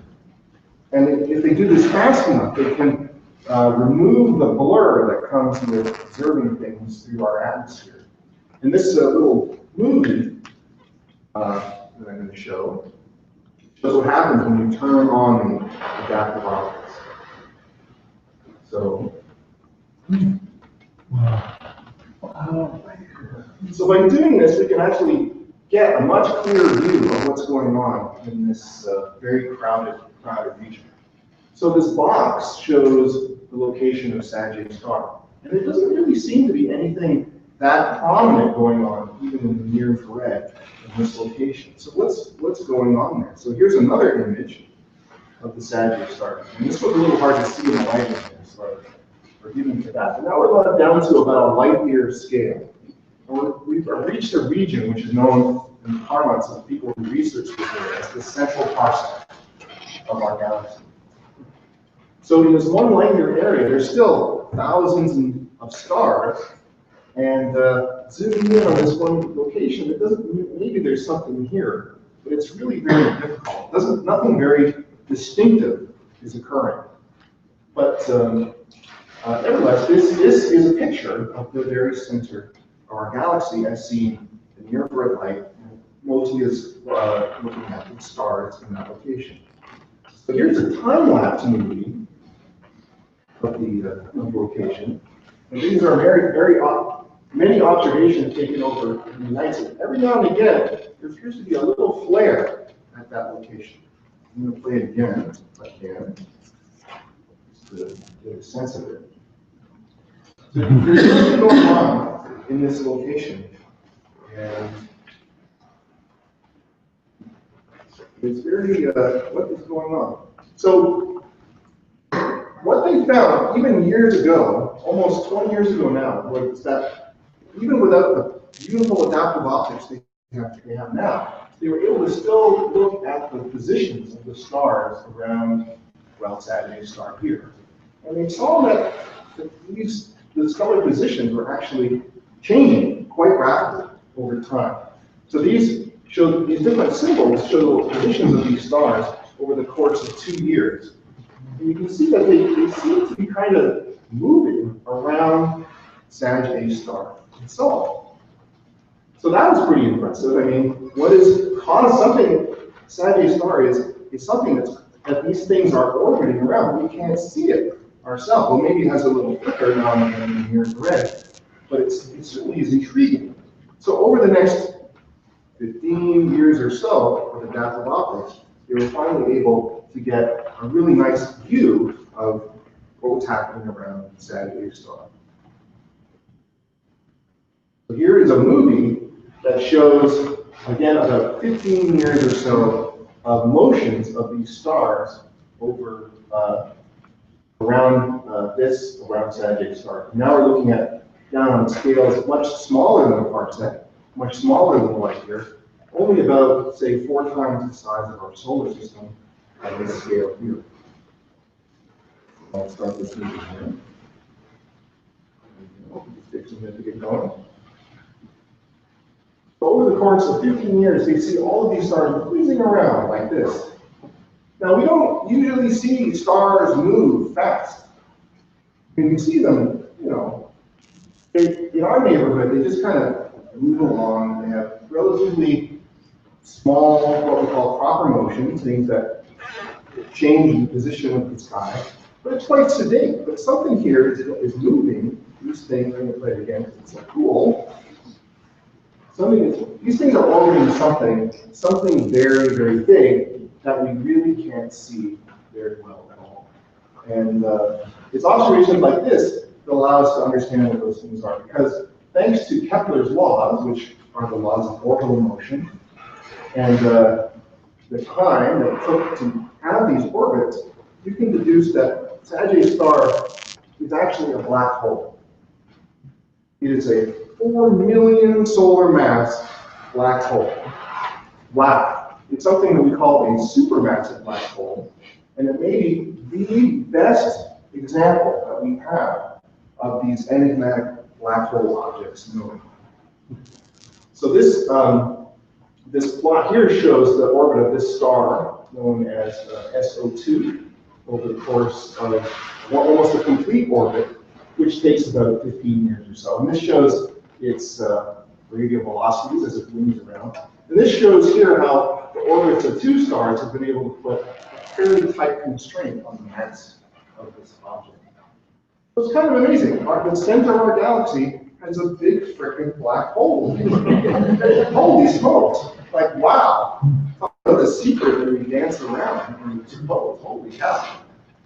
Speaker 12: And if they do this fast enough, they can remove the blur that comes with observing things through our atmosphere. And this little movie that I'm going to show shows what happens when you turn on the adaptive optics. So, so by doing this, we can actually get a much clearer view of what's going on in this very crowded region. So this box shows the location of SAG A star. And it doesn't really seem to be anything that prominent going on, even in the near infrared in this location. So what's going on there? So here's another image of the SAG A star. And this was a little hard to see in the lighting here, so forgive me for that. But now we're down to about a light year scale. We've reached a region which is known in the parlance of people who research this area as the central parsec of our galaxy. So in this one light year area, there's still thousands of stars, and zooming in on this one location, it doesn't, maybe there's something here, but it's really very difficult. Nothing very distinctive is occurring. But nevertheless, this is a picture of the very center of our galaxy as seen in the near-infrared light, mostly as looking at the stars in that location. So here's a time-lapse movie of the location. And these are many observations taken over in the night. So every now and again, there appears to be a little flare at that location. I'm going to play it again, if I can, just to get a sense of it. So there's something going on in this location, and it's very, what is going on? So what they found, even years ago, almost 20 years ago now, was that even without the beautiful adaptive optics they have now, they were able to still look at the positions of the stars around, well, Sagittarius star here. And they saw that these discovered positions were actually changing quite rapidly over time. So these different symbols show the positions of these stars over the course of 2 years. And you can see that they seem to be kind of moving around Sagittarius star itself. So that was pretty impressive. I mean, what has caused something, Sagittarius star is something that these things are orbiting around. We can't see it ourselves. Well, maybe it has a little flicker now and then here in red, but it certainly is intriguing. So over the next 15 years or so with adaptive optics, they were finally able to get a really nice view of what was happening around Sagittarius star. So here is a movie that shows, again, about 15 years or so of motions of these stars over around Sagittarius star. Now we're looking at down on scales much smaller than a parsec, much smaller than a light year, only about, say, 4 times the size of our solar system at this scale here. I'll start this movie here. Just take some minutes to get going. Over the course of 15 years, they see all of these stars whizzing around like this. Now, we don't usually see stars move fast. When you see them, you know, in our neighborhood, they just kind of move along. They have relatively small, what we call proper motion, things that change the position of the sky. But it's quite sedate. But something here is moving. These things, I'm going to play it again because it's so cool. These things are orbiting something very, very big that we really can't see very well at all. And it's observations like this that allow us to understand what those things are. Because thanks to Kepler's laws, which are the laws of orbital motion, and the time that it took to have these orbits, you can deduce that Sagittarius star is actually a black hole. It is a 4 million solar mass black hole. Wow. It's something that we call a supermassive black hole, and it may be the best example that we have of these enigmatic black hole objects known. So this this plot here shows the orbit of this star, known as SO2, over the course of almost a complete orbit, which takes about 15 years or so. And this shows its radial velocities as it moves around. And this shows here how the orbits of 2 stars have been able to put a fairly tight constraint on the mass of this object. So it's kind of amazing. The center of our galaxy has a big frickin' black hole. Holy smokes! Like, wow! Talk about the secret that we dance around and suppose. Holy cow!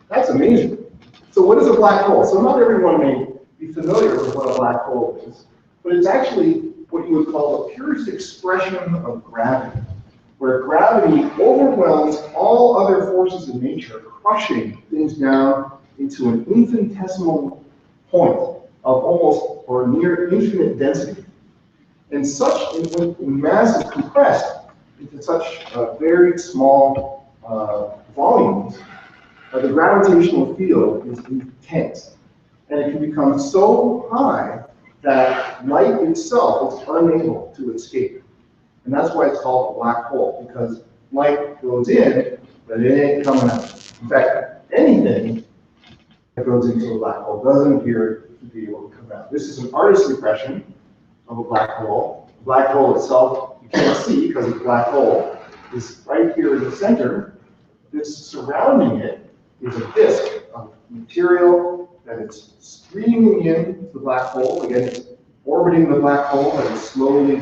Speaker 12: That's amazing. So what is a black hole? So not everyone may be familiar with what a black hole is, but it's actually what you would call the purest expression of gravity, where gravity overwhelms all other forces in nature, crushing things down into an infinitesimal point of almost or near infinite density. And when mass is compressed into such very small volumes, the gravitational field is intense. And it can become so high that light itself is unable to escape. And that's why it's called a black hole, because light goes in, but it ain't coming out. In fact, anything that goes into a black hole doesn't appear to be able to come out. This is an artist's impression of a black hole. The black hole itself, you can't see because the black hole is right here in the center. This surrounding it is a disk of material that is streaming into the black hole. Again, it's orbiting the black hole and it's slowly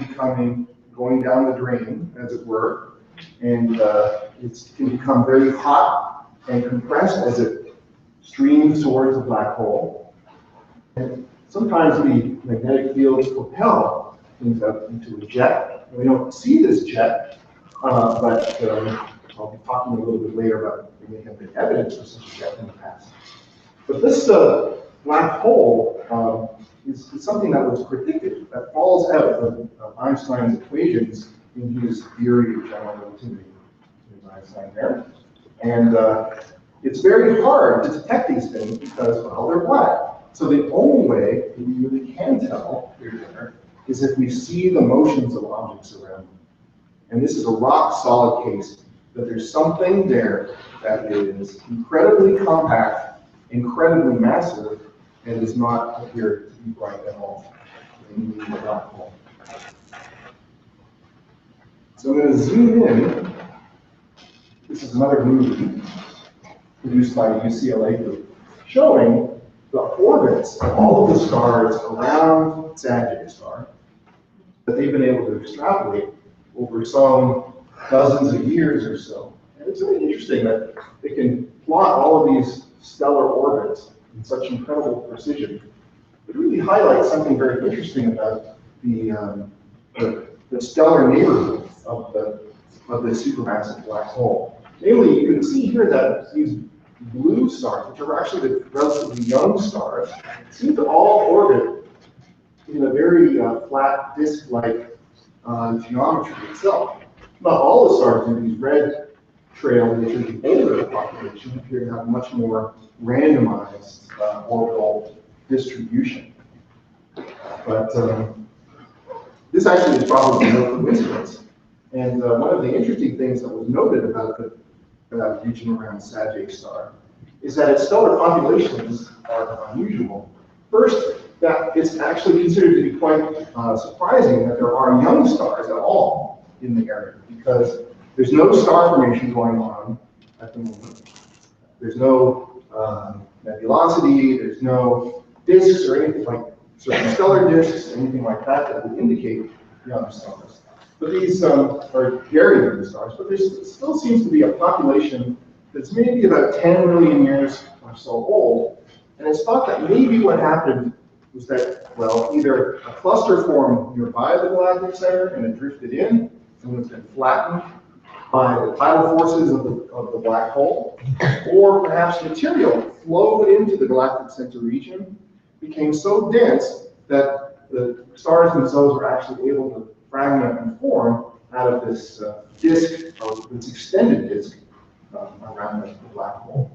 Speaker 12: going down the drain, as it were. And it can become very hot and compressed as it streams towards the black hole. And sometimes the magnetic fields propel things up into a jet. We don't see this jet, but I'll be talking a little bit later about there may have been evidence of such a jet in the past. But this black hole is something that was predicted, that falls out of Einstein's equations in his theory of general relativity. There's Einstein there. And it's very hard to detect these things because, well, they're black. So the only way that we really can tell they're there is if we see the motions of objects around them. And this is a rock solid case that there's something there that is incredibly compact, incredibly massive, and does not appear to be bright at all. In the black hole. So I'm going to zoom in. This is another movie produced by the UCLA group, showing the orbits of all of the stars around Sagittarius star that they've been able to extrapolate over some dozens of years or so. And it's really interesting that they can plot all of these stellar orbits in such incredible precision. It really highlights something very interesting about the stellar neighborhood of the supermassive black hole. Namely, you can see here that these blue stars, which are actually the relatively young stars, seem to all orbit in a very flat disk-like geometry itself. Not all the stars do. These red trails, which are the older population, appear to have much more randomized orbital distribution. But this actually is probably no coincidence. And one of the interesting things that was noted about the region around Sagittarius star is that its stellar populations are unusual. First, that it's actually considered to be quite surprising that there are young stars at all in the area, because there's no star formation going on at the moment. There's no nebulosity, there's no disks or anything like certain stellar disks, anything like that that would indicate young stars. But these are very young stars, but there still seems to be a population that's maybe about 10 million years or so old. And it's thought that maybe what happened was that, well, either a cluster formed nearby the galactic center and it drifted in and it's been flattened by the tidal forces of the black hole, or perhaps material flowed into the galactic center region, became so dense that the stars themselves were actually able to fragment and form out of this disk, or this extended disk around the black hole.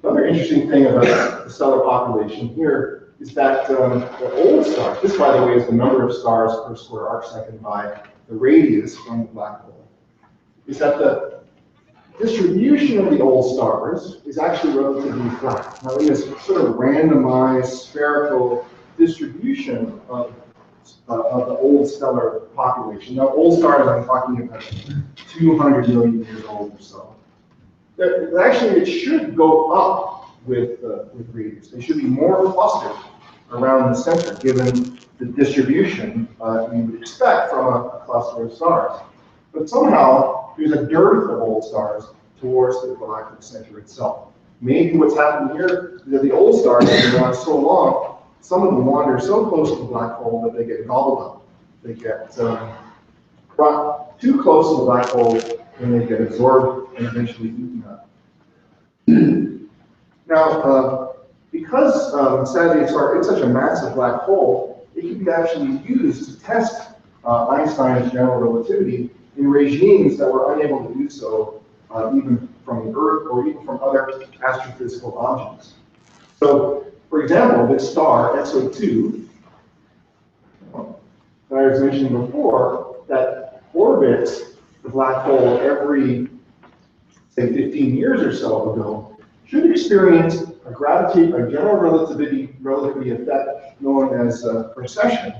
Speaker 12: Another interesting thing about the stellar population here is that the old stars, this by the way is the number of stars per square arcsecond by the radius from the black hole, is that the distribution of the old stars is actually relatively flat. Now, in this sort of randomized spherical distribution of the old stellar population. Now, old stars, I'm talking about 200 million years old or so. Actually, it should go up with radius. They should be more clustered around the center, given the distribution you would expect from a cluster of stars. But somehow, there's a dearth of old stars towards the galactic center itself. Maybe what's happening here is that the old stars have been around so long, some of them wander so close to the black hole that they get gobbled up. They get brought too close to the black hole, and they get absorbed and eventually eaten up. Now, because Sagittarius star is such a massive black hole, it can be actually used to test Einstein's general relativity in regimes that were unable to do so even from the Earth or even from other astrophysical objects. So, for example, this star, SO2, that I was mentioning before, that orbits the black hole every, say, 15 years or so ago, should experience a general relativity effect known as precession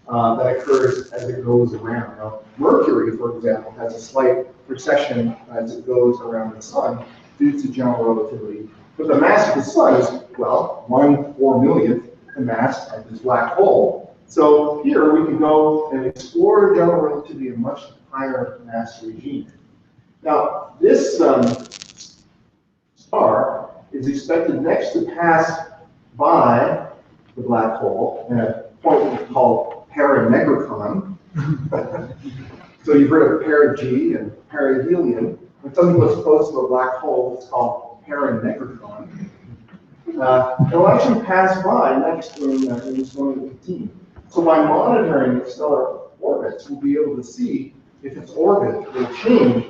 Speaker 12: that occurs as it goes around. Now, Mercury, for example, has a slight precession as it goes around the sun due to general relativity. But the mass of the sun is, well, 1/4 millionth the mass of this black hole. So here we can go and explore general relativity in much higher mass regime. Now, this star is expected next to pass by the black hole at a point we call paranegrecon. So you've heard of perigee and perihelion. When something goes close to a black hole, it's called paranegrecon. It'll actually pass by next in 2018. So by monitoring its stellar orbits, we'll be able to see if its orbit will change,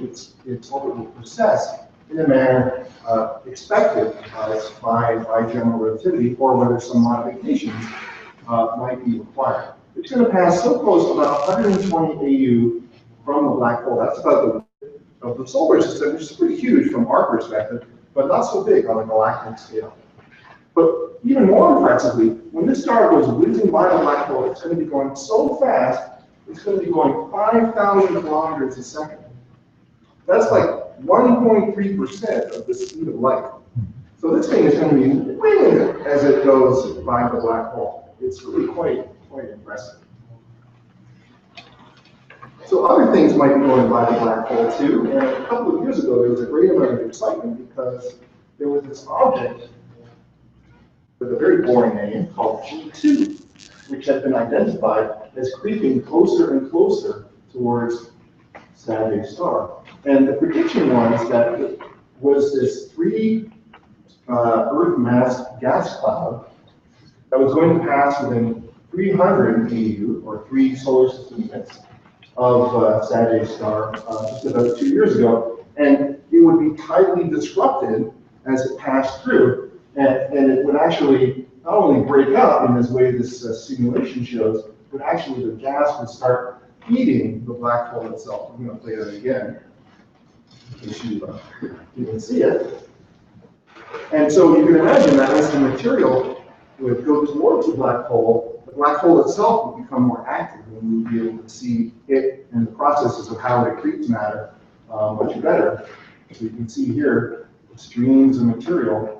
Speaker 12: its orbit will precess in a manner expected by general relativity, or whether some modifications might be required. It's going to pass so close, about 120 AU from the black hole. That's about the width of the solar system, which is pretty huge from our perspective, but not so big on a galactic scale. But even more impressively, when this star goes whizzing by the black hole, it's going to be going so fast, it's going to be going 5,000 kilometers a second. That's like 1.3% of the speed of light. So this thing is going to be winging as it goes by the black hole. It's really quite impressive. So other things might be going by the black hole too. And a couple of years ago, there was a great amount of excitement because there was this object with a very boring name called G2, which had been identified as creeping closer and closer towards Sagittarius star. And the prediction was that it was this 3 Earth mass gas cloud that was going to pass within 300 AU, or 3 solar system units, of Sagittarius star just about 2 years ago. And it would be tidally disrupted as it passed through. And it would actually not only break up in this way this simulation shows, but actually the gas would start feeding the black hole itself. I'm going to play that again, in case you can see it. And so you can imagine that as the material would go towards the black hole itself would become more active, and we would be able to see it and the processes of how it accretes matter much better. So you can see here the streams of material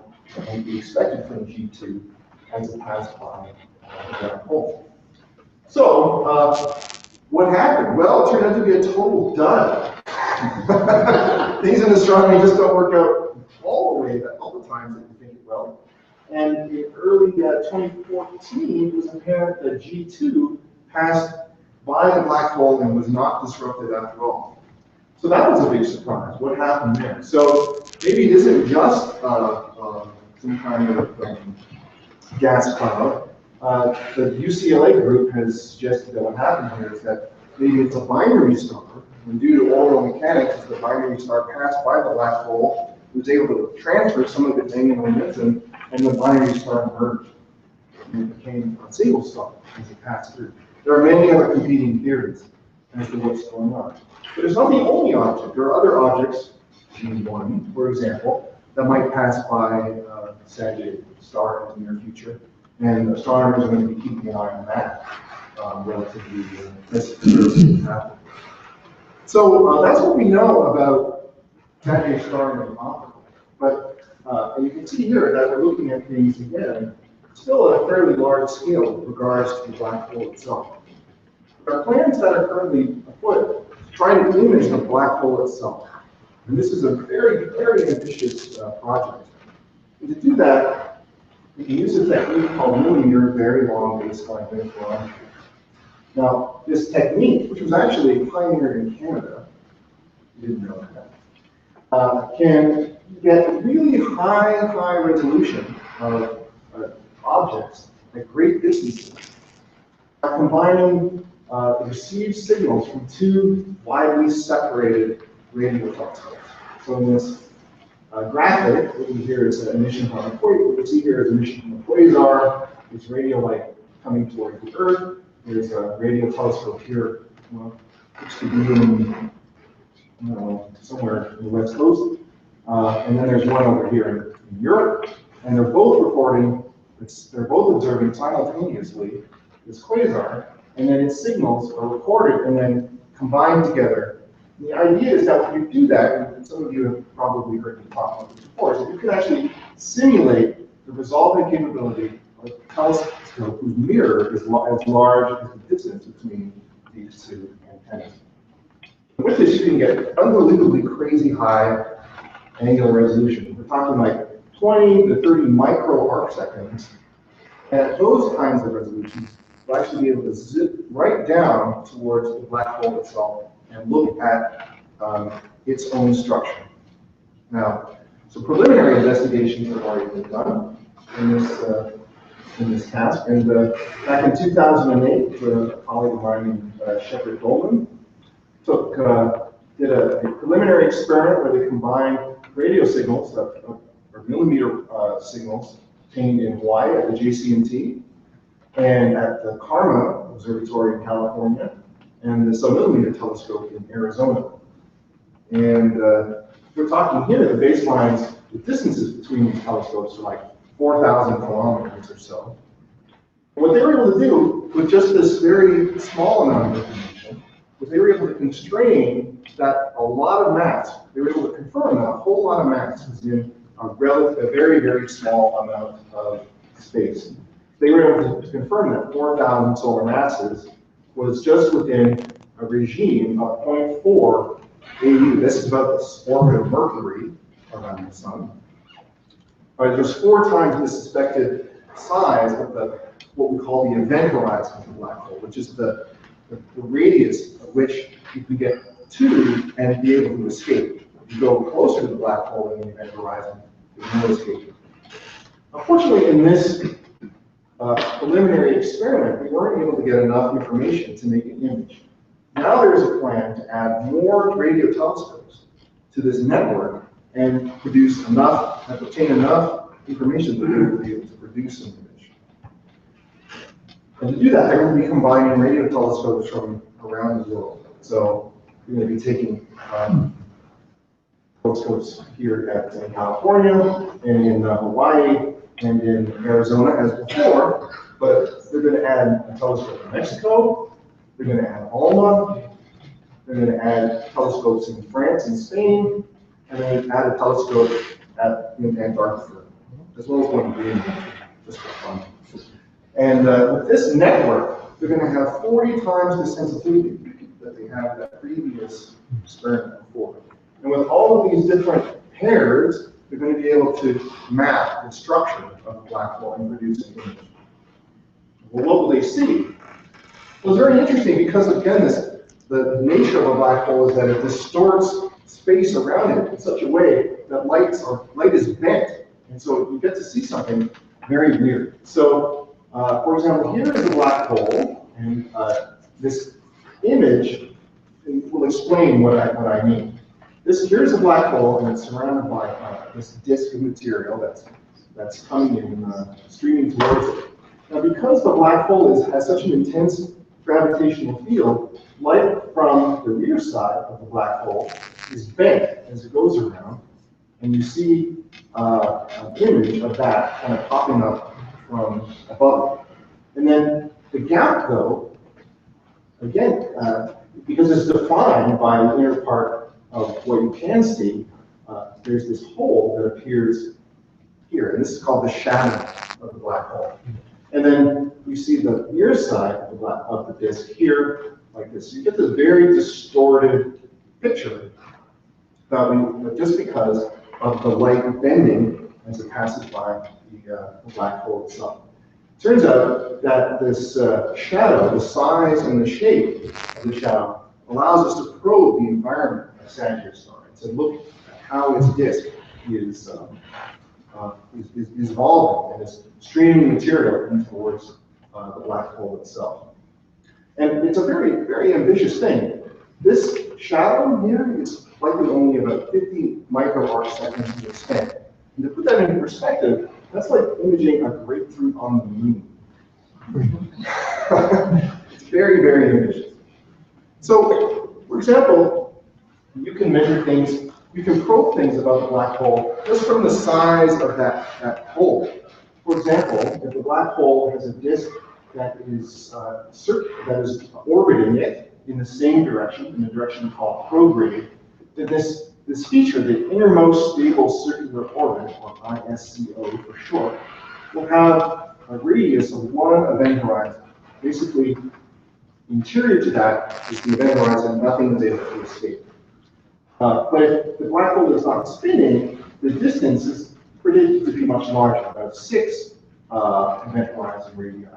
Speaker 12: and be expected from G2 as it passed by the black hole. So, what happened? Well, it turned out to be a total dud. Things in astronomy just don't work out all the times that you think it will. And in early 2014, it was apparent that G2 passed by the black hole and was not disrupted after all. So that was a big surprise. What happened there? So maybe it isn't just some kind of gas cloud. The UCLA group has suggested that what happened here is that maybe it's a binary star, and due to orbital mechanics, as the binary star passed by the black hole, it was able to transfer some of its angular momentum, and the binary star emerged. And it became a single star as it passed through. There are many other competing theories as to what's going on. But it's not the only object. There are other objects, G1, for example, that might pass by Sagittarius star in the near future, and astronomers are going to be keeping an eye on that relatively soon after. So that's what we know about Sagittarius star and optical. But and you can see here that we're looking at things again, still at a fairly large scale with regards to the black hole itself. There are plans that are currently afoot trying to image the black hole itself. And this is a very, very ambitious project. And to do that, we can use a technique called millimeter very long baseline spectrometry. Now, this technique, which was actually pioneered in Canada, you didn't know that, can get really high resolution of objects at great distances. are combining received signals from two widely separated radio telescopes. So in this graphic, what we hear is an emission from a quasar. What we see here is emission from a quasar. It's radio light coming towards the Earth. There's a radio telescope here, which could be in somewhere in the West Coast. And then there's one over here in Europe, and they're both recording. They're both observing simultaneously this quasar, and then its signals are recorded and then combined together. And the idea is that when you do that, and some of you have probably heard me talk about this before, is that you can actually simulate the resolving capability of a telescope whose mirror is as large as the distance between these two antennas. With this, you can get unbelievably crazy high angular resolution. We're talking like 20 to 30 micro arc seconds. And at those kinds of resolutions, you'll actually be able to zip right down towards the black hole itself and look at its own structure. Now, so preliminary investigations have already been done in this task. And back in 2008, a colleague of mine named Shepard Goldman did a preliminary experiment where they combined radio signals, or millimeter signals, obtained in Hawaii at the JCNT and at the Karma Observatory in California and the submillimeter telescope in Arizona. And we're talking here, the baselines, the distances between these telescopes are like 4,000 kilometers or so. And what they were able to do with just this very small amount of information was they were able to constrain that a lot of mass, they were able to confirm that a whole lot of mass was in a very, very small amount of space. They were able to confirm that 4,000 solar masses was just within a regime of 0.4 AU. This is about the orbit of Mercury around the sun. There's 4 times the suspected size of what we call the event horizon of the black hole, which is the radius of which you can get to and be able to escape. If you go closer to the black hole in the event horizon, there's no escape. Unfortunately, in this preliminary experiment, we weren't able to get enough information to make an image. Now there's a plan to add more radio telescopes to this network and produce enough, and obtain enough information to be able to produce an image. And to do that, they're going to be combining radio telescopes from around the world. So we're going to be taking telescopes here in California, and in Hawaii, and in Arizona as before, but they're going to add a telescope in Mexico, they're going to add ALMA, they're going to add telescopes in France and Spain, and then add a telescope in Antarctica, as well as one in Greenland, just for fun. And with this network, they're going to have 40 times the sensitivity that they had in that previous experiment before. And with all of these different pairs, they're going to be able to map the structure of the black hole and produce an image. Well, what will they see? Well, it's very interesting because, again, the nature of a black hole is that it distorts space around it in such a way that light is bent. And so you get to see something very weird. So, for example, here is a black hole, and this image will explain what I mean. Here's a black hole, and it's surrounded by this disk of material that's coming in, streaming towards it. Now, because the black hole has such an intense gravitational field, light from the rear side of the black hole is bent as it goes around, and you see an image of that kind of popping up from above. And then the gap, though, again, because it's defined by the inner part of what you can see, there's this hole that appears here, and this is called the shadow of the black hole. And then you see the near side of the disk here, like this. So you get this very distorted picture, just because of the light bending as it passes by the black hole itself. Turns out that this shadow, the size and the shape of the shadow, allows us to probe the environment of Sagittarius star and to look at how its disk is evolving and is streaming material in towards the black hole itself. And it's a very, very ambitious thing. This shadow here is likely only about 50 microarc seconds in extent. And to put that into perspective, that's like imaging a grapefruit on the moon. It's very, very ambitious. So, for example, you can measure things, you can probe things about the black hole just from the size of that hole. For example, if the black hole has a disk that is orbiting it in the same direction, in the direction called prograde, then this feature, the innermost stable circular orbit, or ISCO for short, will have a radius of one event horizon. Basically, interior to that is the event horizon, nothing is able to escape. But if the black hole is not spinning, the distance is predicted to be much larger, about 6 event horizon radii.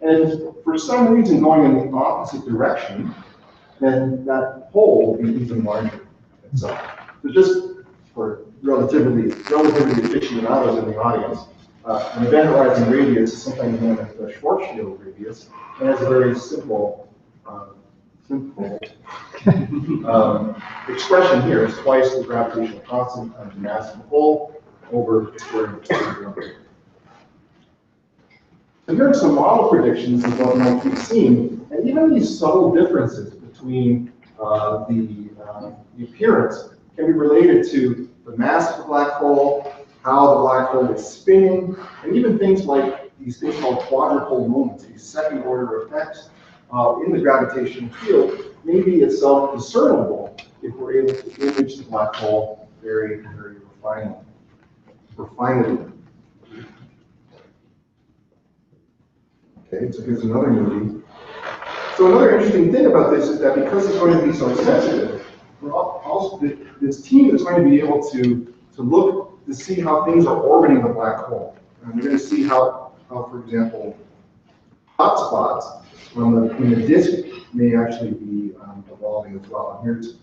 Speaker 12: And for some reason going in the opposite direction, then that hole will be even larger itself. So just for relativity aficionados in the audience, an event horizon radius is sometimes known as the Schwarzschild radius, and has a very simple expression here. It's twice the gravitational constant times the mass of the hole over the square root of 2. So here are some model predictions of what might be seen, and even these subtle differences between the appearance can be related to the mass of the black hole, how the black hole is spinning, and even things like these things called quadrupole moments, these second order effects in the gravitational field, may be itself discernible if we're able to image the black hole very, very refinedly. Okay, so here's another movie. So another interesting thing about this is that because it's going to be so sensitive, this team is going to be able to look to see how things are orbiting the black hole. And we're going to see how for example, hotspots in the disk may actually be evolving as well. And here's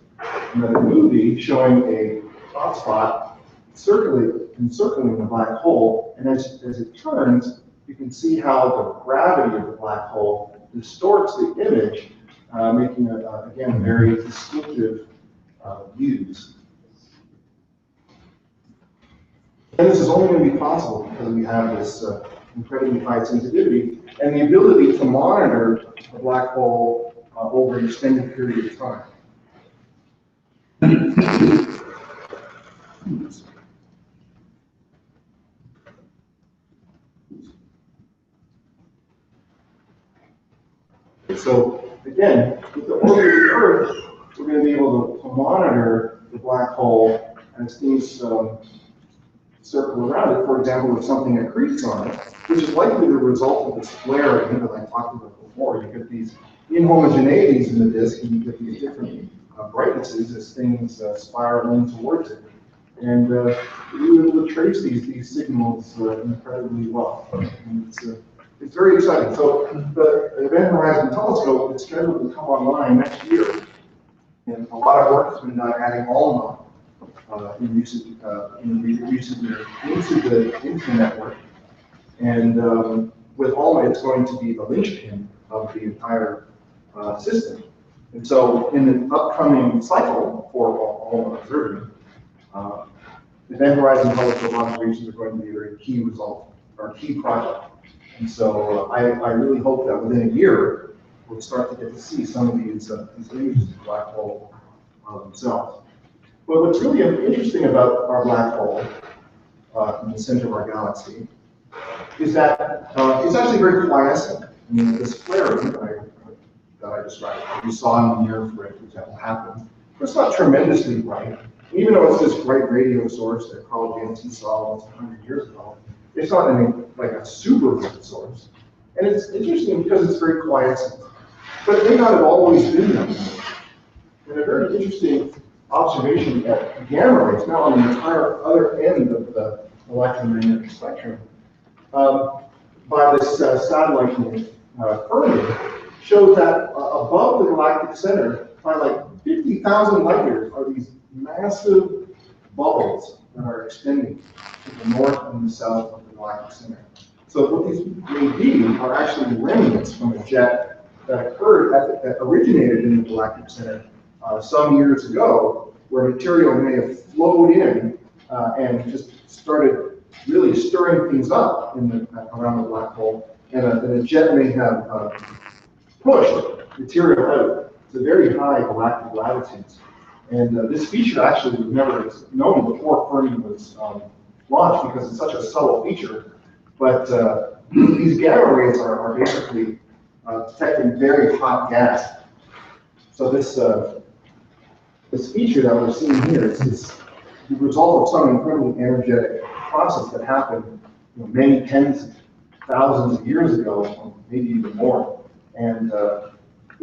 Speaker 12: another movie showing a hotspot encircling the black hole, and as it turns, you can see how the gravity of the black hole distorts the image, making it, again, very distinctive views. And this is only going to be possible because we have this incredibly high sensitivity and the ability to monitor the black hole over an extended period of time. So again, with the orbit of the Earth, we're going to be able to monitor the black hole as things circle around it. For example, if something accretes on it, which is likely the result of this flaring that I talked about before. You get these inhomogeneities in the disk, and you get these different brightnesses as things spiral in towards it. And you're able to trace these signals incredibly well. And it's very exciting. So the Event Horizon Telescope is scheduled to come online next year. And a lot of work has been done adding Alma in recent years into the network. And with Alma, it's going to be the linchpin of the entire system. And so in the upcoming cycle for Alma observing, Event Horizon Telescope observations are going to be a very key result, or key project. And so I really hope that within a year, we'll start to get to see some of these images of the black hole themselves. But what's really interesting about our black hole in the center of our galaxy is that it's actually very quiescent. I mean, this flaring that I described, that we saw in the near-infrared, for example, happen. It's not tremendously bright. Even though it's this bright radio source that Carl Jansen saw almost 100 years ago, it's not like a super bright source. And it's interesting because it's very quiescent. But it may not have always been that way. And a very interesting observation at gamma rays, now on the entire other end of the electromagnetic spectrum, by this satellite named Fermi, shows that above the galactic center, by like 50,000 light years, are these massive bubbles that are extending to the north and the south of the galactic center. So what these may be are actually remnants from a jet that occurred, that originated in the Galactic Center some years ago, where material may have flowed in and just started really stirring things up around the black hole, and a jet may have pushed material out to very high galactic latitudes. And this feature actually was never known before Fermi was launched, because it's such a subtle feature. But these gamma rays are basically detecting very hot gas. So this feature that we're seeing here is the result of some incredibly energetic process that happened, many tens of thousands of years ago, maybe even more, and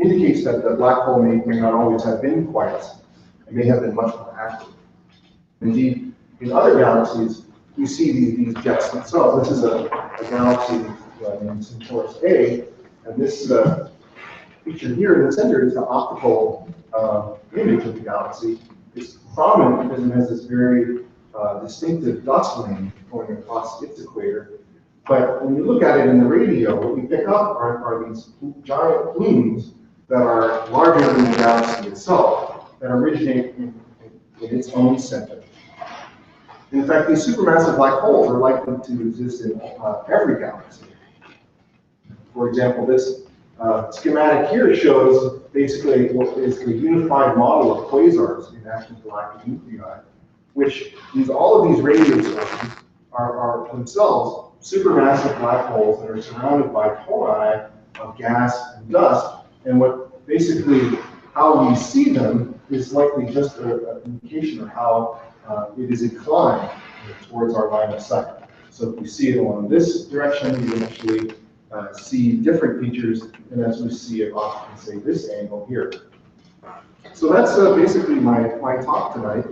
Speaker 12: indicates that the black hole may not always have been quiet. It may have been much more active. Indeed, in other galaxies, we see these jets themselves. This is a galaxy named Centaurus A, and this feature here in the center is the optical image of the galaxy. It's prominent because it has this very distinctive dust lane going across its equator. But when you look at it in the radio, what we pick up are these giant plumes that are larger than the galaxy itself, that originate in its own center. In fact, these supermassive black holes are likely to exist in every galaxy. For example, this schematic here shows basically what is a unified model of quasars in active galactic nuclei, which all of these radio sources are themselves supermassive black holes that are surrounded by tori of gas and dust. And what basically how we see them is likely just an indication of how it is inclined towards our line of sight. So if we see it along this direction, we can actually see different features than as we see it off, say, this angle here. So that's basically my talk tonight.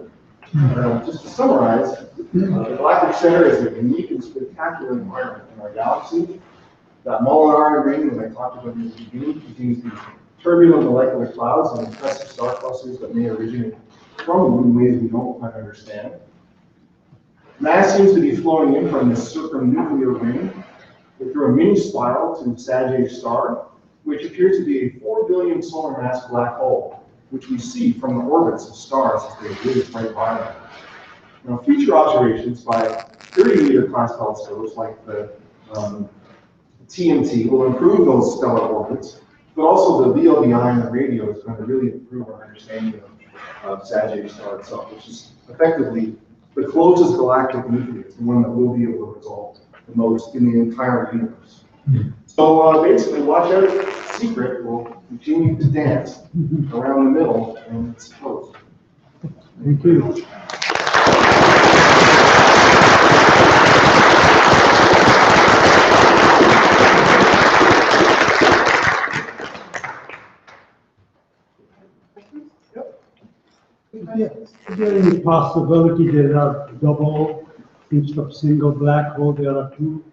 Speaker 12: Just to summarize, the Galactic Center is a unique and spectacular environment in our galaxy. That Molinari ring that I talked about in the beginning contains these turbulent molecular clouds and impressive star clusters that may originate from them in ways we don't quite understand. Mass seems to be flowing in from this circumnuclear ring through a mini spiral to Sagittarius star, which appears to be a 4 billion solar mass black hole, which we see from the orbits of stars as they whiz right by them. Now, future observations by 30-meter class telescopes like the TMT will improve those stellar orbits, but also the VLBI and the radio is going to really improve our understanding of Sagittarius star itself, which is effectively the closest galactic nucleus, the one that will be able to resolve the most in the entire universe. So basically, watch out, secret will continue to dance around the middle and explode.
Speaker 1: Thank you. Is there any possibility there are double instead of single black hole? There are two.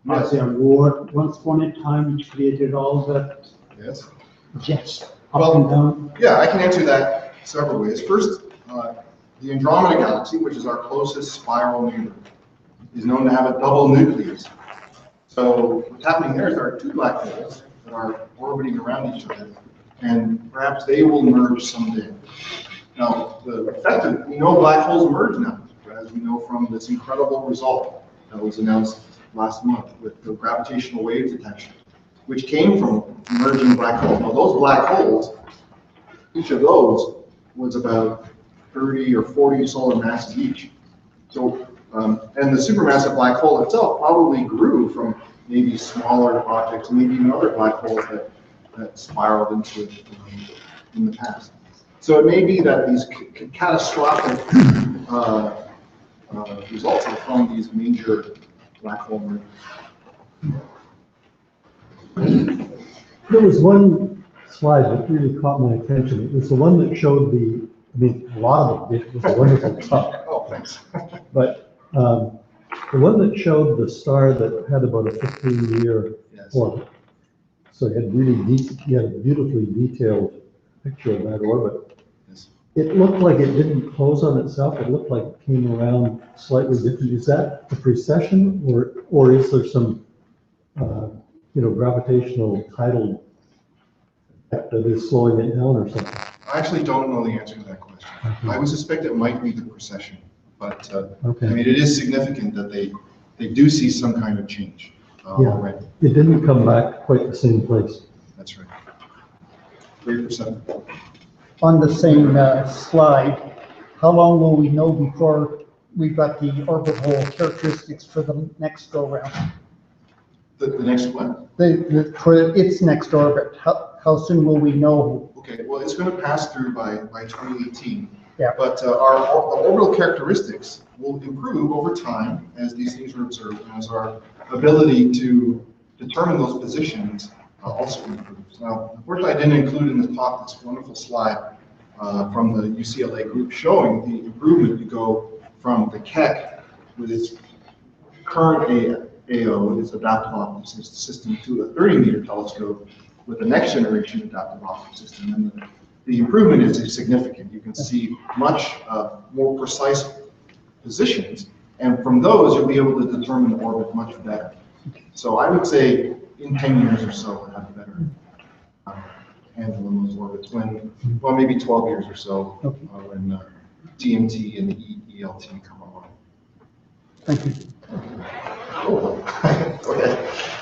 Speaker 12: Yes.
Speaker 1: There were once upon a time which created all that
Speaker 12: Yes.
Speaker 1: jets up and down.
Speaker 12: Yeah, I can answer that several ways. First, the Andromeda Galaxy, which is our closest spiral neighbor, is known to have a double nucleus. So what's happening there is there are two black holes that are orbiting around each other, and perhaps they will merge someday. Now, we know black holes merge now, as we know from this incredible result that was announced last month with the gravitational wave detection, which came from merging black holes. Now, those black holes, each of those was about 30 or 40 solar masses each. So, and the supermassive black hole itself probably grew from maybe smaller objects, maybe even other black holes that spiraled into it in the past. So it may be that these catastrophic results are from these major black hole mergers.
Speaker 1: There was one slide that really caught my attention. It was the one that showed a lot of it was a wonderful talk.
Speaker 12: Oh, thanks.
Speaker 1: But the one that showed the star that had about a 15-year orbit. So it had a beautifully detailed picture of that orbit. It looked like it didn't close on itself. It looked like it came around slightly different. Is that a precession, or is there some gravitational tidal that is slowing it down or something?
Speaker 12: I actually don't know the answer to that question. I would suspect it might be the precession, but, I
Speaker 1: Okay.
Speaker 12: mean, it is significant that they do see some kind of change
Speaker 1: Yeah.
Speaker 12: already.
Speaker 1: It didn't come back quite the same place.
Speaker 12: That's right. Very perceptible.
Speaker 13: On the same slide, how long will we know before we've got the orbital characteristics for the next go round?
Speaker 12: The next one?
Speaker 13: For its next orbit, how soon will we know?
Speaker 12: Okay, well, it's going to pass through by 2018.
Speaker 13: Yeah.
Speaker 12: But our orbital characteristics will improve over time as these things are observed, and as our ability to determine those positions also improves. Now, unfortunately, I didn't include in the talk this wonderful slide from the UCLA group showing the improvement to go from the Keck with its current AO, its adaptive optical system, to a 30-meter telescope with the next generation adaptive optical system. And the improvement is significant. You can see much more precise positions, and from those you'll be able to determine the orbit much better. So I would say in 10 years or so we'll have a better handle on those orbits, well, maybe 12 years or so, when TMT and the ELT come along.
Speaker 13: Thank you.
Speaker 12: Okay.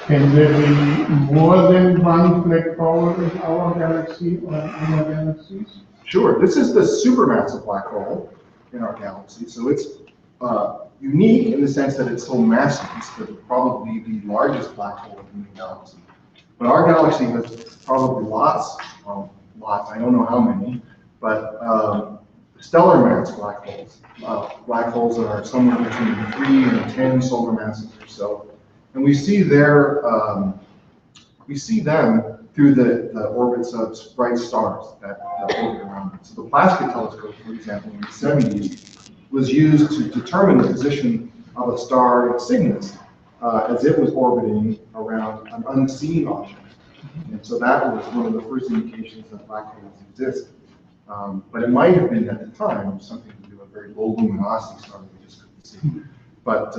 Speaker 9: Can there be more than one black hole in our galaxy or in other galaxies?
Speaker 12: Sure. This is the supermassive black hole in our galaxy. So it's unique in the sense that it's so massive. It's probably the largest black hole in the galaxy. But our galaxy has probably lots, I don't know how many, but stellar mass black holes. Black holes that are somewhere between 3 and 10 solar masses or so. And we see them through the orbits of bright stars that orbit around them. So the Plasket telescope, for example, in the 70s, was used to determine the position of a star Cygnus as it was orbiting around an unseen object. And so that was one of the first indications that black holes exist. But it might have been at the time something to do with a very low luminosity star that we just couldn't see. But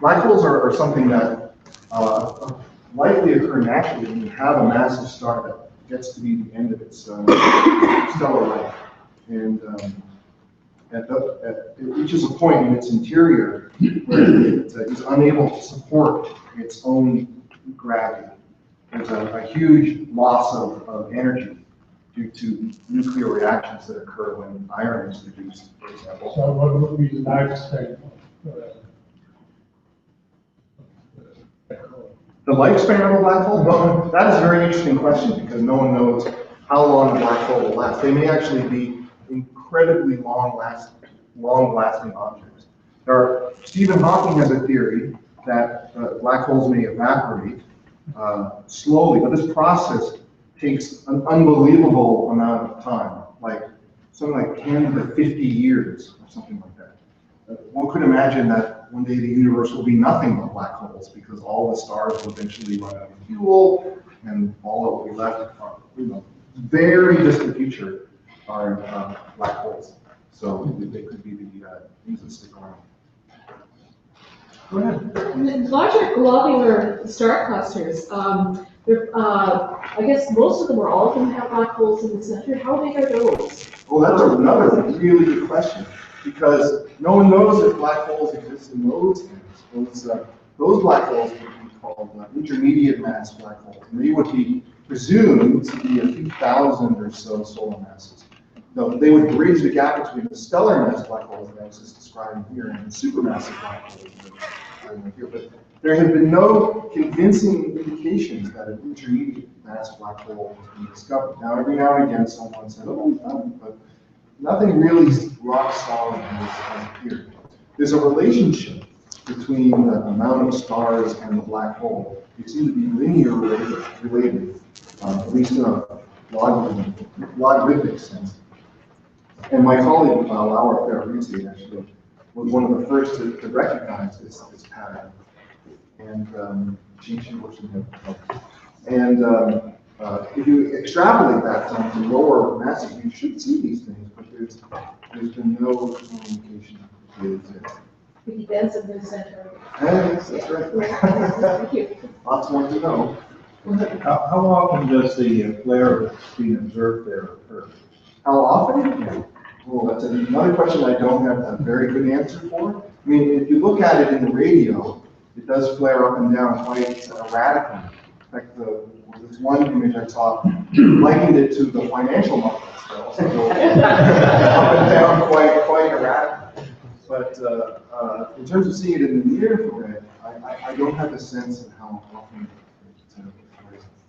Speaker 12: black holes are something that likely occur naturally when you have a massive star that gets to be the end of its stellar life. And it reaches a point in its interior where it is unable to support its own gravity. There's a huge loss of energy due to nuclear reactions that occur when iron is reduced, for example.
Speaker 9: So what would be the lifespan?
Speaker 12: The lifespan of a black hole? Well, that is a very interesting question because no one knows how long a black hole will last. They may actually be incredibly long-lasting objects. Stephen Hawking has a theory that black holes may evaporate slowly, but this process takes an unbelievable amount of time, like something like 10 to 50 years or something like that. One could imagine that one day the universe will be nothing but black holes because all the stars will eventually run out of fuel, and all that will be left, very distant future, are black holes. So they could be the things that stick around. Go ahead.
Speaker 14: Larger globular star clusters, I guess most of them or all of them have black holes in the center. How big are those?
Speaker 12: Well, that's another really good question, because no one knows if black holes exist in those things. Those black holes would be called intermediate mass black holes, and they would be presumed to be a few thousand or so solar masses. They would bridge the gap between the stellar mass black holes that I was just describing here and the supermassive black holes that I'm describing here. But there have been no convincing indications that an intermediate mass black hole has been discovered. Now, every now and again, someone said, "Oh, we found it," but nothing really rock solid has appeared. There's a relationship between the amount of stars and the black hole. They seem to be linearly related, at least in a logarithmic sense. And my colleague, Laura Ferrarese, actually, was one of the first to recognize this pattern. And she works in the And if you extrapolate that down to lower masses, you should see these things, but there's been no indication that they exist.
Speaker 14: It depends on the center.
Speaker 12: Yes, that's right.
Speaker 14: Thank you.
Speaker 12: Lots more to know.
Speaker 7: How often does the flare that's being observed there occur?
Speaker 12: How often? Well, that's another question I don't have a very good answer for. I mean, if you look at it in the radio, it does flare up and down quite erratically. Like this one image I saw likened it to the financial markets. They also go up and down quite erratic. But in terms of seeing it in the near infrared, I don't have a sense of how often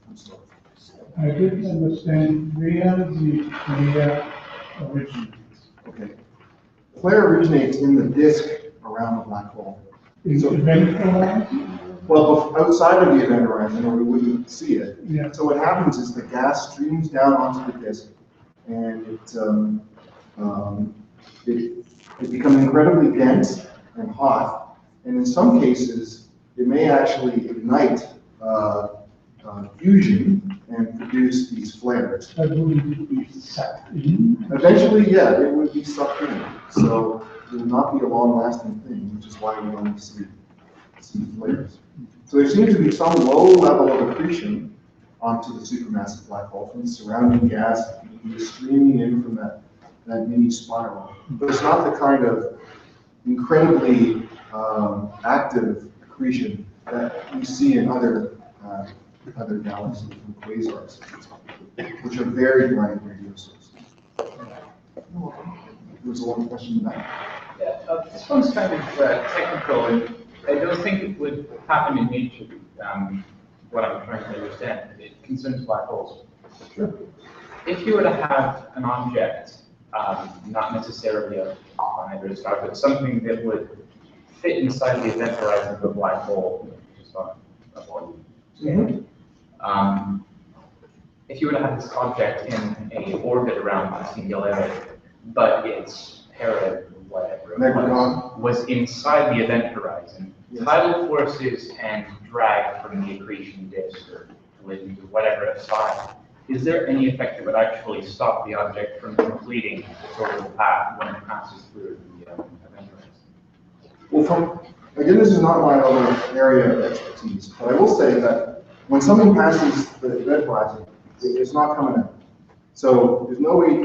Speaker 12: I'm sorry.
Speaker 9: I didn't understand where the flare originates.
Speaker 12: Okay. Flare originates in the disk around the black hole.
Speaker 9: Is
Speaker 12: So-
Speaker 9: it event horizon?
Speaker 12: Well, outside of the event horizon, or we wouldn't see it.
Speaker 9: Yeah.
Speaker 12: So what happens is the gas streams down onto the disk, and it becomes incredibly dense and hot, and in some cases, it may actually ignite fusion and produce these flares.
Speaker 9: That would be sucked in.
Speaker 12: Eventually, yeah, it would be sucked in, so it will not be a long-lasting thing, which is why we only see flares. So there seems to be some low level of accretion onto the supermassive black hole from the surrounding gas streaming in from that mini spiral. But it's not the kind of incredibly active accretion that we see in other galaxies and quasars, which are very bright radio sources. There's one question back.
Speaker 15: Yeah, this one's kind of technical, and I don't think it would happen in nature. What I'm trying to understand, it concerns black holes.
Speaker 12: Sure.
Speaker 15: If you were to have an object, not necessarily a planet or a star, but something that would fit inside the event horizon of a black hole, just on a volume scale. If you were to have this object in a orbit around a singularity, but its whatever it was inside the event horizon, tidal forces and drag from the accretion disk or collisions or whatever aside, is there any effect that would actually stop the object from completing its orbital path when it passes through the event horizon?
Speaker 12: Well, again, this is not my other area of expertise, but I will say that when something passes the event horizon, it's not coming out. So there's no way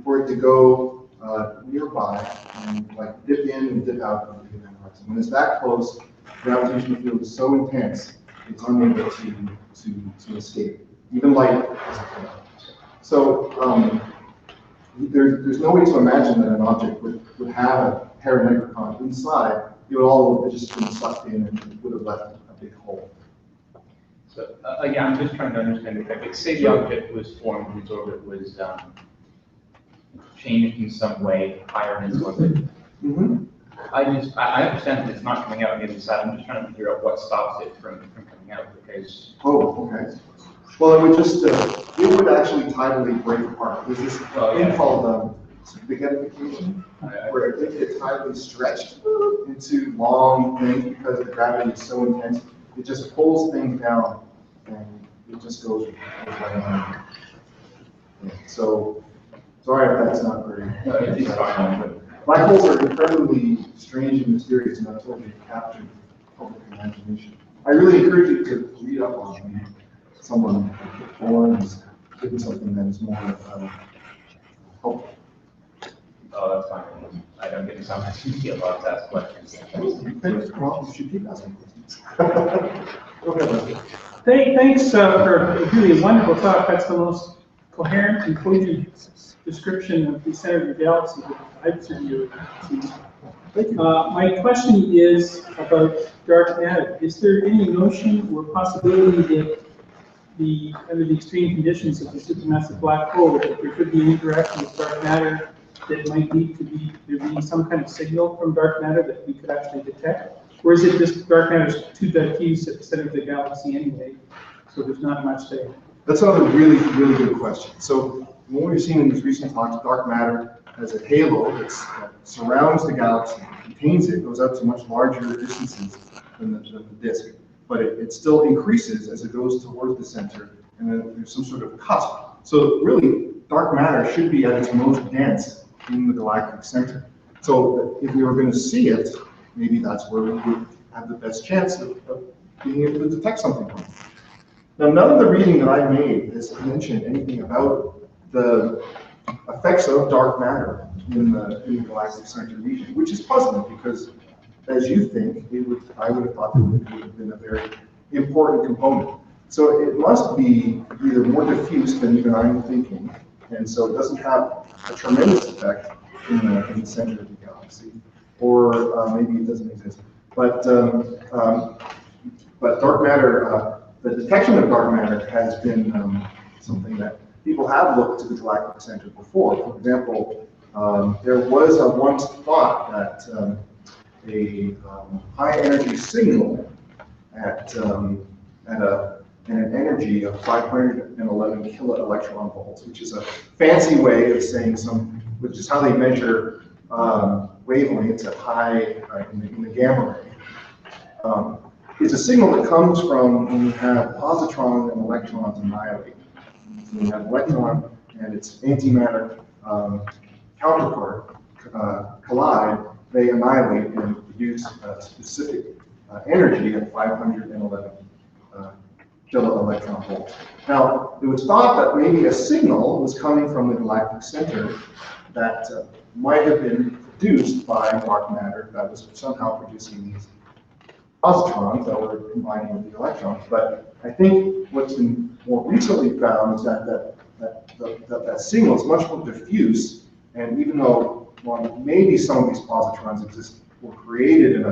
Speaker 12: for it to go nearby and like dip in and dip out of the event horizon. When it's that close, the gravitational field is so intense, it's unable to escape. Even light doesn't come out. So there's no way to imagine that an object would have a paramagneticon inside. It would all have just been sucked in and it would have left a big hole.
Speaker 15: So again, I'm just trying to understand the effect. Like, say the object was formed, its orbit was changed in some way, higher in its orbit. I understand that it's not coming out on the other side. I'm just trying to figure out what stops it from coming out, because.
Speaker 12: Oh, okay. Well, it would just it would actually tidally break apart. There's this thing called spaghettification, where it gets tidally stretched into long things because the gravity is so intense. It just pulls things down, and it just goes right on. Yeah, so, sorry if that's not very.
Speaker 15: No, it's fine.
Speaker 12: Black holes are incredibly strange and mysterious, and that's what they've captured public imagination. I really encourage you to read up on them. Someone forms given something that is more helpful.
Speaker 15: Oh, that's fine. I don't get so much feel about to ask questions.
Speaker 12: Well, you should keep asking questions. Go ahead, Leslie.
Speaker 16: Thanks for a really wonderful talk. That's the most coherent and cogent description of the center of the galaxy that I've seen you.
Speaker 12: Thank you.
Speaker 16: My question is about dark matter. Is there any notion or possibility that under the extreme conditions of the supermassive black hole, that there could be an interaction with dark matter that might lead to there being some kind of signal from dark matter that we could actually detect? Or is it just dark matter is too diffuse at the center of the galaxy anyway, so there's not much there?
Speaker 12: That's another really, really good question. So what we've seen in these recent talks, dark matter has a halo that surrounds the galaxy, contains it, goes out to much larger distances than the disk, but it still increases as it goes towards the center, and then there's some sort of cusp. So really, dark matter should be at its most dense in the galactic center. So if we were going to see it, maybe that's where we would have the best chance of being able to detect something from it. Now, none of the reading that I made has mentioned anything about the effects of dark matter in the galactic center region, which is puzzling because, as you think, I would have thought that it would have been a very important component. So it must be either more diffuse than even I'm thinking, and so it doesn't have a tremendous effect in the center of the galaxy, or maybe it doesn't exist. But dark matter, the detection of dark matter has been something that people have looked to the galactic center before. For example, there was once thought that a high energy signal at an energy of 511 kiloelectron volts, which is a fancy way of saying which is how they measure wavelengths at high in the gamma ray. It's a signal that comes from when you have positrons and electrons annihilate. So you have electron and its antimatter counterpart collide, they annihilate and produce a specific energy of 511 kiloelectron volts. Now, it was thought that maybe a signal was coming from the galactic center that might have been produced by dark matter that was somehow producing these positrons that were combining with the electrons. But I think what's been more recently found is that signal is much more diffuse, and even though maybe some of these positrons were created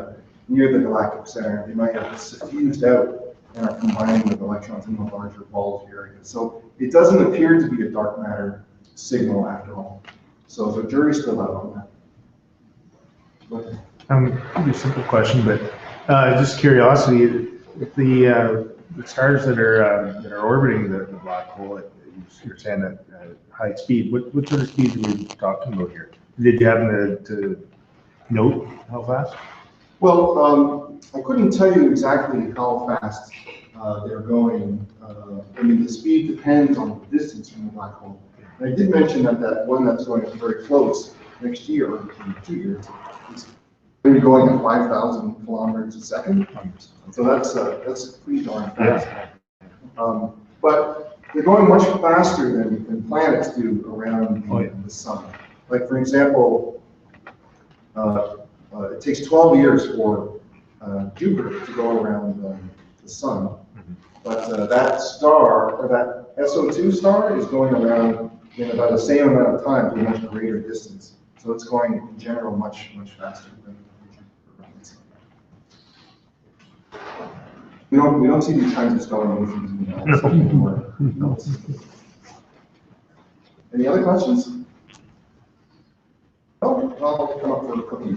Speaker 12: near the galactic center, they might have suffused out and are combining with electrons in the larger bulge area. So it doesn't appear to be a dark matter signal after all. So the jury's still out on that.
Speaker 11: Maybe a simple question, but just curiosity, if the stars that are orbiting the black hole, you're saying at high speed, what sort of speed are we talking about here? Did you happen to note how fast?
Speaker 12: Well, I couldn't tell you exactly how fast they're going. I mean, the speed depends on the distance from the black hole. And I did mention that one that's going very close next year, or in 2 years, is going to be going at 5,000 kilometers a second. So that's pretty darn fast. But they're going much faster than planets do around the sun. Like, for example, it takes 12 years for Jupiter to go around the sun, but that star, or that SO2 star, is going around in about the same amount of time to a much greater distance. So it's going, in general, much faster than Jupiter around the sun. We don't see these kinds of stellar motions anymore. No. Any other questions? Oh, I'll come up for a cookie.